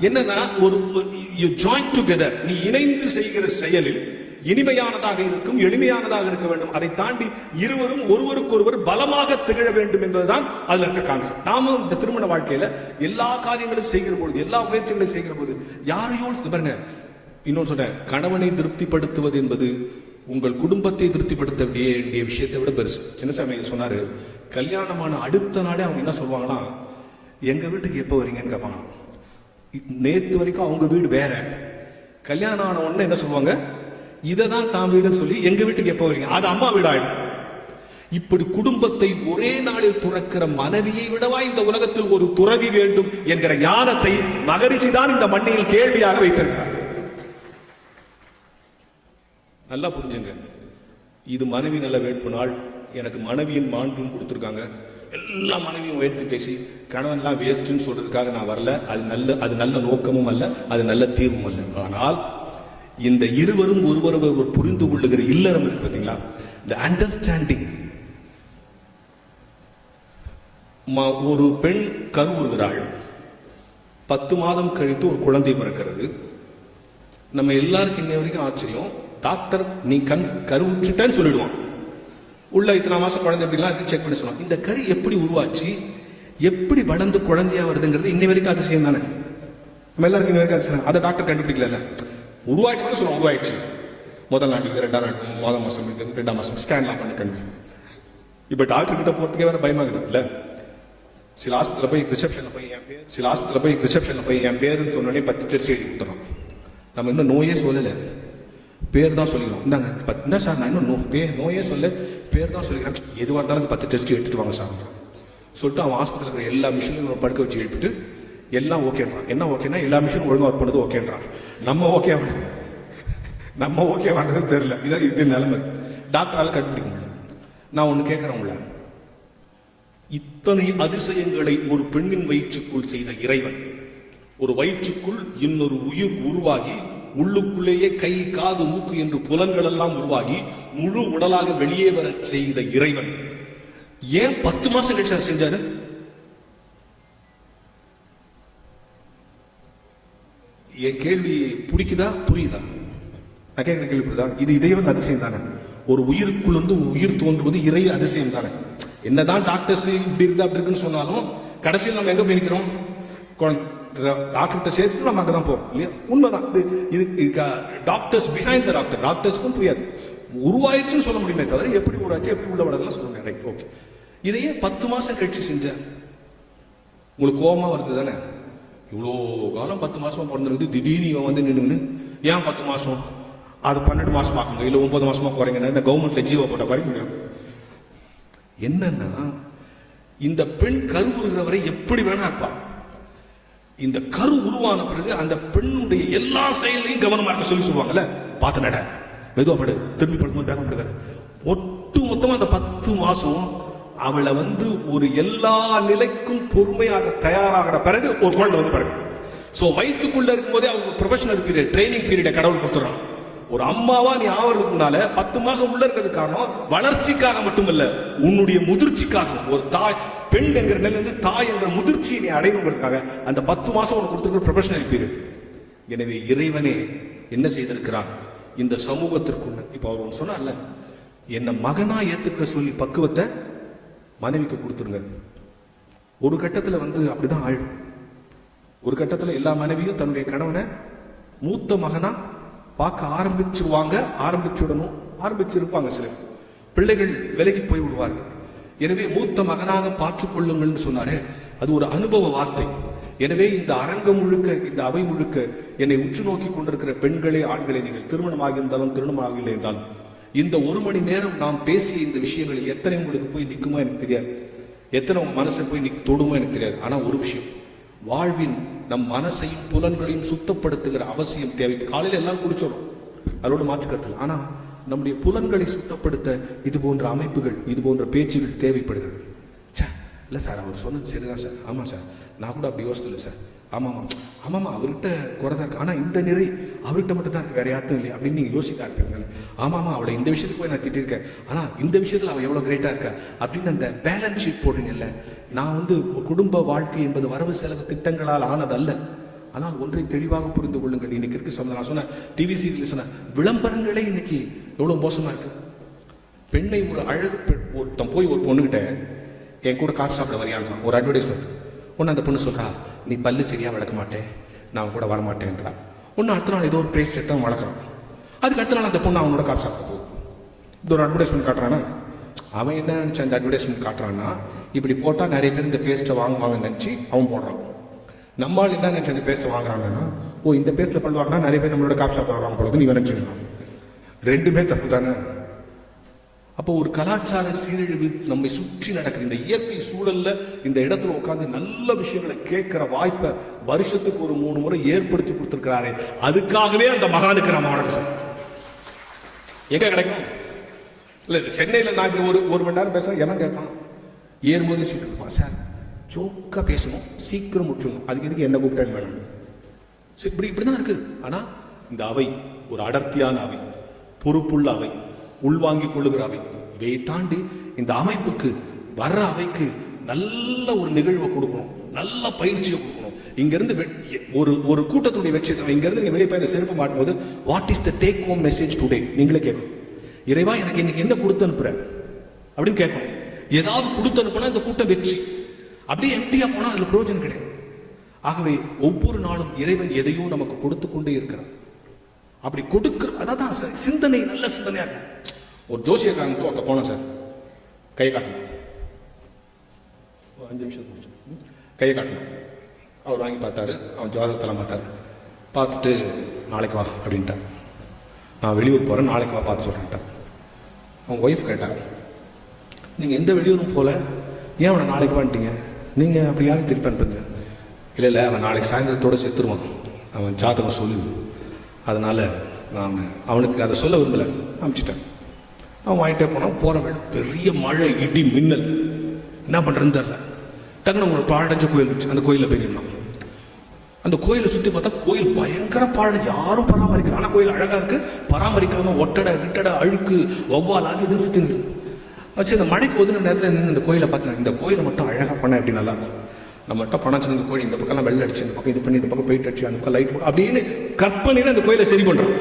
என்னன்னா, ஒரு ஜாயின் டுகெதர், நீ இணைந்து செய்கிற செயலில் இனிமையானதாக இருக்கும், எளிமையானதாக இருக்க வேண்டும். அதை தாண்டி இருவரும் ஒருவருக்கொருவர் பலமாக திகழ வேண்டும் என்பதுதான் அதுல இருக்க கான்செப்ட். நாம இந்த திருமண வாழ்க்கையில எல்லா காரியங்களும் செய்கிற பொழுது, எல்லா முயற்சிகளையும் செய்கிற போது யாரையும் பாருங்க. இன்னொன்று சொல்றேன், கணவனை திருப்திப்படுத்துவது என்பது உங்கள் குடும்பத்தை திருப்திப்படுத்த வேண்டிய விஷயத்தை விட பெருசு. சின்னசாமி சொன்னாரு, கல்யாணமான அடுத்த நாளே அவங்க என்ன சொல்லுவாங்கன்னா, எங்க வீட்டுக்கு எப்ப வரீங்கன்னு கேட்பாங்க. நேத்து வரைக்கும் அவங்க வீடு வேற, கல்யாணம் ஆன உடனே என்ன சொல்லுவாங்க, இததான் தான் வீடுன்னு சொல்லி எங்க வீட்டுக்கு எப்ப வரீங்க, அது அம்மா வீடு ஆயிடும். இப்படி குடும்பத்தை ஒரே நாளில் துறக்கிற மனைவியை விடவா இந்த உலகத்தில் ஒரு துறவி வேண்டும் என்கிற ஞானத்தை மகரிஷி தான் இந்த மண்ணில் கேள்வியாக வைத்திருக்கிறார். நல்லா புரிஞ்சுங்க. இது மனைவி நல்ல வேட்பு நாள். எனக்கு மனைவியின் மாண்பும் கொடுத்திருக்காங்க. எல்லா மனைவியும் உயர்த்தி பேசி கணவன் எல்லாம் வேஸ்ட்னு சொல்றதுக்காக நான் வரல. அது நல்ல நோக்கமும் அல்ல, அது நல்ல தீர்வும் அல்ல. ஆனால் இந்த இருவரும் ஒருவர் புரிந்து கொள்ளுகிற இல்லறம் இருக்கு பாத்தீங்களா, இந்த அண்டர்ஸ்டாண்டிங். ஒரு பெண் கருவுறுகிறாள், 10 மாதம் கழித்து ஒரு குழந்தை பிறக்கிறது. நம்ம எல்லாருக்கும் இன்ன வரைக்கும் ஆச்சரியம். டாக்டர் நீ கருவுற்றுட்டேன்னு சொல்லிடுவான். உள்ள இத்தனை மாசம் குழந்தை எப்படிலாம் செக் பண்ணி சொல்லுவாங்க. இந்த கரு எப்படி உருவாச்சு, எப்படி வளர்ந்து குழந்தையா வருதுங்கிறது இன்னை வரைக்கும் அதிசயம் தானே. நம்ம எல்லாருக்கும் இன்ன வரைக்கும் அதிசயம். அதை டாக்டர் கண்டுபிடிக்கல. உருவாயிட்டு சொல்லுவோம், உருவாயிடுச்சு. முதல் நாள் 2ஆம் நாள் 3ஆம் மாசம் 2ஆம் மாசம் ஸ்கேன்லாம் பண்ணி கண்டுபிடி. இப்ப டாக்டர் கிட்ட போறதுக்கே வேற பயமாகுது இல்ல. சில ஆஸ்பத்திரியில போய் ரிசப்ஷன்ல போய் என் பேருன்னு சொன்னோடனே 10 டெஸ்ட் எழுதி கொடுத்துறோம். நம்ம இன்னும் நோயே சொல்லல, பேர் தான் சொல்லிக்கிறோம். இந்தாங்க என்ன சார், நான் இன்னும் நோயே சொல்ல, பேர் தான் சொல்லிக்கிறேன். எதுவாக இருந்தாலும் 10 டெஸ்ட் எடுத்துட்டு வாங்க சார் சொல்லிட்டு அவன் ஆஸ்பத்திரியில் இருக்கிற எல்லா மிஷினையும் படுக்க வச்சு எழுப்பிட்டு எல்லாம் ஓகேன்றான். என்ன ஓகேன்னா எல்லா மிஷினும் ஒழுங்காக ஒர்க் பண்ணது ஓகேன்றான். நம்ம ஓகே வாண்டது தெரியல. இதான் இது நிலைமை. டாக்டரால கண்டுபிடிக்க முடியல. நான் ஒண்ணு கேட்கிறேன், இத்தனை அதிசயங்களை ஒரு பெண்ணின் வயிற்றுக்குள் செய்த இறைவன், ஒரு வயிற்றுக்குள் இன்னொரு உயிர் உருவாகி உள்ளுக்குள்ளேயே கை காது மூக்கு என்று புலன்கள் எல்லாம் உருவாகி முழு உடலாக வெளியே வர செய்த இறைவன் ஏன் 10 மாசம் கழிச்சு செஞ்சாரு? என் கேள்வி பிடிக்குதா, புரியுதா? நான் கேட்கிற கேள்வி புரியுதா? இது இறைவன் அதிசயம் தானே. ஒரு உயிருக்குள் உயிர் தோன்றுவது இறை அதிசயம் தானே. என்னதான் டாக்டர்ஸ் இப்படி இருந்தா அப்படி இருக்குன்னு சொன்னாலும் கடைசியில் நம்ம எங்க போய் நிற்கிறோம்? டாக்டர்கிட்ட சேர்த்து நம்ம அங்கதான் போறோம் இல்லையா? உண்மைதான். இது டாக்டர்ஸ் பிஹைண்ட் த டாக்டர், டாக்டர்ஸ்க்கும் புரியாது. உருவாயிடுச்சுன்னு சொல்ல முடியுமே தவிர எப்படி உருவாச்சு எப்படி உள்ள வளரலாம் சொல்ல முடியாது. ஓகே, இதையே 10 மாசம் கழிச்சு செஞ்ச உங்களுக்கு கோபமா வருது தானே? இவ்வளோ காலம் 10 மாசமா பிறந்திருக்கு, திடீர்னு இவன் வந்து நின்று ஏன் 10 மாசம், அது 12 மாசம் ஆகுங்க, இல்ல 9 மாசமா குறைங்க. இந்த கவர்மெண்ட்ல ஜீவோ போட்ட குறைக்க முடியும். என்னன்னா இந்த பெண் கருவுறுகிறவரை எப்படி வேணா இருப்பா. இந்த கரு உருவான பிறகு அந்த பெண்ணுடைய எல்லா செயலையும் கவனமா இருக்க சொல்லி சொல்லுவாங்கல்ல. பார்த்து நட, மெதுவா படு, திரும்பி படும்போது வேகம் படுக்காது, ஒட்டுமொத்தமா அந்த 10 மாசம் அவளை வந்து ஒரு எல்லா நிலைக்கும் பொறுமையாக தயாராகிற பிறகு ஒரு குழந்தை வந்து பிறகு. சோ வயிற்றுக்குள்ள இருக்கும் போதே அவங்க ப்ரொஃபஷனல் பீரியட், ட்ரைனிங் பீரியட் கடவுள் கொடுத்துறான். ஒரு அம்மாவா நீ ஆவறதுக்குனால 10 மாசம் உள்ள இருக்கிறது காரணம் வளர்ச்சிக்காக மட்டுமல்ல, உன்னுடைய முதிர்ச்சிக்காக. ஒரு தாய், பெண் என்கிற நிலையில இருந்து தாய் என்கிற முதிர்ச்சியை நீ அடையணுங்கிறதுக்காக அந்த 10 மாசம் உனக்கு கொடுத்திருக்கிற ப்ரொஃபஷனல் பீரியட். எனவே இறைவனே என்ன செய்திருக்கிறான் இந்த சமூகத்திற்குள்ள. இப்ப அவர் ஒன்று சொன்னார்ல, என்ன மகனா ஏத்துக்க சொல்லி பக்குவத்தை மனைவிக்கு கொடுத்துருங்க. ஒரு கட்டத்துல வந்து அப்படிதான் ஆயிடும். ஒரு கட்டத்துல எல்லா மனைவியும் தன்னுடைய கணவனை மூத்த மகனா பார்க்க ஆரம்பிச்சுடணும், ஆரம்பிச்சிருப்பாங்க. சில பிள்ளைகள் விலகி போய் விடுவார்கள். எனவே மூத்த மகனாக பார்த்துக் கொள்ளுங்கள் சொன்னாரே, அது ஒரு அனுபவ வார்த்தை. எனவே இந்த அரங்கம் முழுக்க, இந்த அவை முழுக்க என்னை உற்று நோக்கி கொண்டிருக்கிற பெண்களே, ஆண்களே, நீங்கள் திருமணமாக இருந்தாலும் திருமணமாகவில்லை என்றாலும் இந்த 1 மணி நேரம் நாம் பேசிய இந்த விஷயங்கள் எத்தனை உங்களுக்கு போய் நிற்குமோ எனக்கு தெரியாது, எத்தனை உங்க மனசை போய் தொடுமோ எனக்கு தெரியாது. ஆனா ஒரு விஷயம், வாழ்வின் நம் மனசையும் புலன்களையும் சுத்தப்படுத்துகிற அவசியம் தேவை. காலையில எல்லாம் குடிச்சோம், அதோட மாற்றுக்கருத்தில். ஆனா நம்முடைய புலன்களை சுத்தப்படுத்த இது போன்ற அமைப்புகள், இது போன்ற பேச்சுகள் தேவைப்படுகிறது. இல்ல சார், அவர் சொன்னது சரிதான் சார். ஆமா சார், நான் கூட அப்படி யோசிக்கல சார். ஆமாமா அவர்கிட்ட குறைதான் இருக்கு, ஆனா இந்த நிறை அவர்கிட்ட மட்டும் தான் இருக்கு, வேற யாருக்கும் இல்லையா அப்படின்னு நீங்க யோசிக்க ஆரம்பிப்பீங்க. ஆமாமா அவளை இந்த விஷயத்துக்கு போய் நான் திட்டிருக்கேன், ஆனா இந்த விஷயத்துல அவ எவ்வளவு கிரேட்டா இருக்கா அப்படின்னு அந்த பேலன்ஸ் ஷீட் போடுறீங்கல்ல. நான் வந்து குடும்ப வாழ்க்கை என்பது வரவு செலவு திட்டங்களால் ஆனதல்ல. ஆனால் ஒன்றை தெளிவாக புரிந்து கொள்ளுங்கள். இன்னைக்கு இருக்கு சம்பந்தம். நான் சொன்ன டிவி சீரியல் சொன்ன விளம்பரங்களே இன்னைக்கு எவ்வளவு மோசமா இருக்கு. பெண்ணை ஒரு அழகு ஒருத்தன் போய் ஒரு பொண்ணுகிட்ட என் கூட காசு சாப்பிட வரையாங்க ஒரு அட்வர்டைஸ்மெண்ட். ஒன்னு அந்த பொண்ணு சொல்றா, நீ பல்லு சரியா வளர்க்க மாட்டேன், நான் கூட வரமாட்டேன்றா. ஒன்னு அடுத்த நாள் ஏதோ ஒரு பேஸ்ட் எடுத்து வளர்க்குறான். அதுக்கு அடுத்த நாள் அந்த பொண்ணு அவனோட காசு சாப்பிட போகுது. இது ஒரு அட்வர்டைஸ்மெண்ட் காட்டுறானா, அவன் என்ன நினைச்சு அந்த அட்வர்டைஸ்மெண்ட் காட்டுறான்னா, இப்படி போட்டா நிறைய பேர் இந்த பேஸ்ட்டை வாங்குவாங்கன்னு நினைச்சு அவன் போடுறான். நம்மால் என்ன நினைச்சு அந்த பேஸ்ட்டை வாங்குறாங்கன்னா, ஓ இந்த பேஸ்ட்ல பல் வாங்கினா நிறைய பேர் நம்மளோட காசு சாப்பிட வராங்க பொழுது நீ நினைச்சுக்கலாம். ரெண்டுமே தப்பு தானே. அப்போ ஒரு கலாச்சார சீரழிவு நம்மை சுற்றி நடக்கிற இந்த இயற்கை சூழல்ல இந்த இடத்துல உட்கார்ந்து நல்ல விஷயங்களை கேட்கிற வாய்ப்பை வருஷத்துக்கு ஒரு 3 முறை ஏற்படுத்தி கொடுத்திருக்கிறாரே, அதுக்காகவே அந்த மகானுக்கு நாம வணக்கம் சொல்றோம். எங்க கிடைக்கும்? இல்ல சென்னையில நான் இப்படி ஒரு மணி நேரம் பேசுறேன், என்ன கேட்பான், ஏறும்போது சீக்கிரம் சார் ஜோக்கா பேசணும், சீக்கிரம் முடிச்சிடணும், அதுக்கு எதுக்கு என்ன கூப்பிட்டேன்னு வேணும். இப்படிதான் இருக்கு. ஆனா இந்த அவை ஒரு அடர்த்தியான அவை, பொறுப்புள்ள அவை, உள்வாங்கிக் கொள்ளுகிற அவை. இதை தாண்டி இந்த அமைப்புக்கு வர்ற அவைக்கு நல்ல ஒரு நிகழ்வை கொடுக்கணும், நல்ல பயிற்சியை கொடுக்கணும். இங்க இருந்து ஒரு கூட்டத்துடைய வெற்றி, இங்க இருந்து நீங்க வெளியே போய் செருப்பு மாட்டும்போது what is the take home message today நீங்களே கேட்கணும். இறைவா எனக்கு இன்னைக்கு என்ன கொடுத்து அனுப்புற அப்படின்னு கேட்கணும். ஏதாவது கொடுத்து அனுப்புனா இந்த கூட்டம் வெற்றி. அப்படியே எம்டியா போனா அதுல பிரயோஜனம் கிடையாது. ஆகவே ஒவ்வொரு நாளும் இறைவன் எதையோ நமக்கு கொடுத்து கொண்டே இருக்கிறான். அப்படி கொடுக்கிற அதான் சிந்தனை, நல்ல சிந்தனையா இருக்கும். ஒரு ஜோசியக்காரன் ஒருத்த போனோம் சார், கையை காட்டணும், 5 நிமிஷம் கையை காட்டணும். அவர் வாங்கி பார்த்தாரு, அவன் ஜாதகத்தெல்லாம் பார்த்தாரு. பார்த்துட்டு நாளைக்கு வா அப்படின்ட்டார். நான் வெளியூர் போறேன், நாளைக்கு வா பார்த்து சொல்றேன்ட்டார். அவன் ஒய்ஃப் கேட்டார், நீங்க எந்த வெளியூரும் போல, ஏன் அவனை நாளைக்கு வாங்கிட்டீங்க, நீங்க அப்படி யாரும் திருப்பி அனுப்புங்க. இல்லை அவன் நாளைக்கு சாயந்தரத்தோட செத்துருவான், அவன் ஜாதகம் சொல்லு, அதனால நான் அவனுக்கு அதை சொல்ல விரும்பல, அனுப்பிச்சிட்டேன். அவன் வாங்கிட்டே போனான். போற வேலை பெரிய மழை, இடி, மின்னல், என்ன பண்றதுன்னு தெரியல. டக்குனு ஒரு பாழடைஞ்ச கோயில் இருந்துச்சு, அந்த கோயிலில் போயிருந்தான். அந்த கோயிலை சுற்றி பார்த்தா கோயில் பயங்கர பாழ, யாரும் பராமரிக்கல. ஆனா கோயில் அழகா இருக்கு, பராமரிக்காம ஒட்டடை கிட்டடை அழுக்கு ஒவ்வால் ஆகி எதுவும் சுற்றி இருக்கு. வச்சு இந்த மழைக்கு ஒதுன நேரத்தில் நின்று இந்த கோயிலை பார்த்தேன், இந்த கோயிலை மட்டும் அழகா பண்ண எப்படி நல்லா இருக்கும், நம்ம மட்டும் பணம் இந்த கோயில் இந்த பக்கம் வெள்ளை அடிச்சு, இந்த பக்கம் இது பண்ணி, இந்த பக்கம் போயிட்டு அடிச்சு, அந்த பக்கம் லைட் அப்படின்னு கற்பனையில அந்த கோயிலை சரி பண்றான்.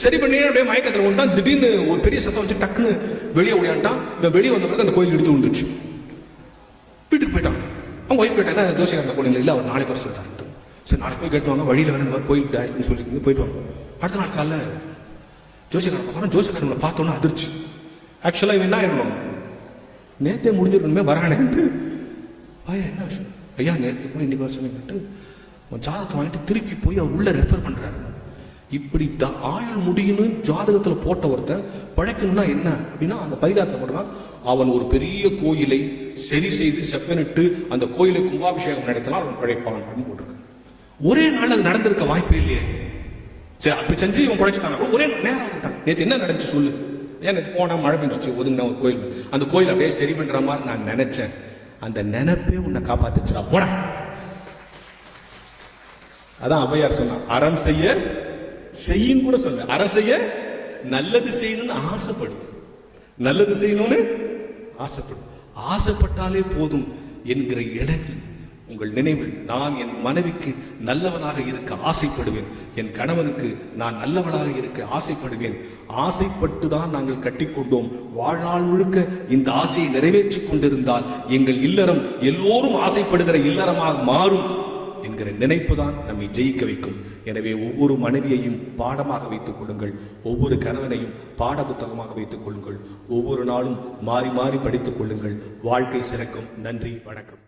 சரி பண்ணி அப்படியே மயக்கத்தில் கொண்டான். திடீர்னு ஒரு பெரிய சத்தம் வச்சு டக்குன்னு வெளியே ஓடியான்ட்டான். இந்த வெளியே வந்த பிறகு அந்த கோயில் எடுத்து விழுந்துச்சு. வீட்டுக்கு போயிட்டான். அவங்க ஒய்ஃப் கேட்டா, என்ன ஜோசியர் அந்த கோயில் இல்லை, அவர் நாளைக்கு வர சொல்லிட்டாரு. சரி நாளைக்கு போய் கேட்டுவாங்க, வழியில் வேணும் கோயில் டாயிருக்குன்னு சொல்லி போயிட்டு வாங்க. அடுத்த நாள் காலைல ஜோசியக்காரன் பார்க்கணும். ஜோசியக்காரங்களை பார்த்தோன்னா அதிர்ச்சி. ஆக்சுவலா இவன் என்ன ஆயிடணும், நேத்தே முடிஞ்சிருக்கணுமே வரானேன்ட்டு. ஐயா என்ன விஷயம், ஐயா நேற்று கூட இன்னைக்கு வருஷம்ட்டு ஜாதகத்தை வாங்கிட்டு திருப்பி போய் அவர் உள்ள ரெஃபர் பண்றாரு. இப்படி ஆயுள் முடியும்னு ஜாதகத்துல போட்ட ஒருத்தன் பழைக்கணும்னா என்ன அப்படின்னா, அந்த பரிகாரத்தை பண்றான். அவன் ஒரு பெரிய கோயிலை சரி செய்து செப்பனிட்டு அந்த கோயிலை கும்பாபிஷேகம் நடத்தினால் அவன் பழைப்பான் அப்படின்னு போட்டிருக்கான். ஒரே நாள் அது நடந்திருக்க வாய்ப்பே இல்லையே. சரி அப்படி செஞ்சு இவன் பழைச்சிட்டான். ஒரே நேரம் வந்துட்டான். நேற்று என்ன நடந்துச்சு சொல்லு ஏன்னா போனா மழை பெஞ்சிச்சு ஒதுங்கின ஒரு கோயில், அந்த கோயில் அப்படியே சரி பண்ற மாதிரி நான் நினைச்சேன். அந்த நினைப்பே உன்னை காப்பாத்துச்சுடா, போடா. அதான் ஔவையார் சொன்னா, அறம் செய்ய செய்யும் கூட சொல்ல, அறம் செய்ய நல்லது செய்யணும்னு ஆசைப்படும், நல்லது செய்யணும்னு ஆசைப்படும். ஆசைப்பட்டாலே போதும் என்கிற இடத்தில் உங்கள் நினைவில், நான் என் மனைவிக்கு நல்லவனாக இருக்க ஆசைப்படுவேன், என் கணவனுக்கு நான் நல்லவனாக இருக்க ஆசைப்படுவேன். ஆசைப்பட்டு தான் நாங்கள் கட்டிக்கொண்டோம். வாழ்நாள் முழுக்க இந்த ஆசையை நிறைவேற்றிக் கொண்டிருந்தால் எங்கள் இல்லறம் எல்லோரும் ஆசைப்படுகிற இல்லறமாக மாறும் என்கிற நினைப்பு தான் நம்மை ஜெயிக்க வைக்கும். எனவே ஒவ்வொரு மனைவியையும் பாடமாக வைத்துக் கொள்ளுங்கள், ஒவ்வொரு கணவனையும் பாட புத்தகமாக வைத்துக் கொள்ளுங்கள், ஒவ்வொரு நாளும் மாறி மாறி படித்துக் கொள்ளுங்கள். வாழ்க்கை சிறக்கும். நன்றி, வணக்கம்.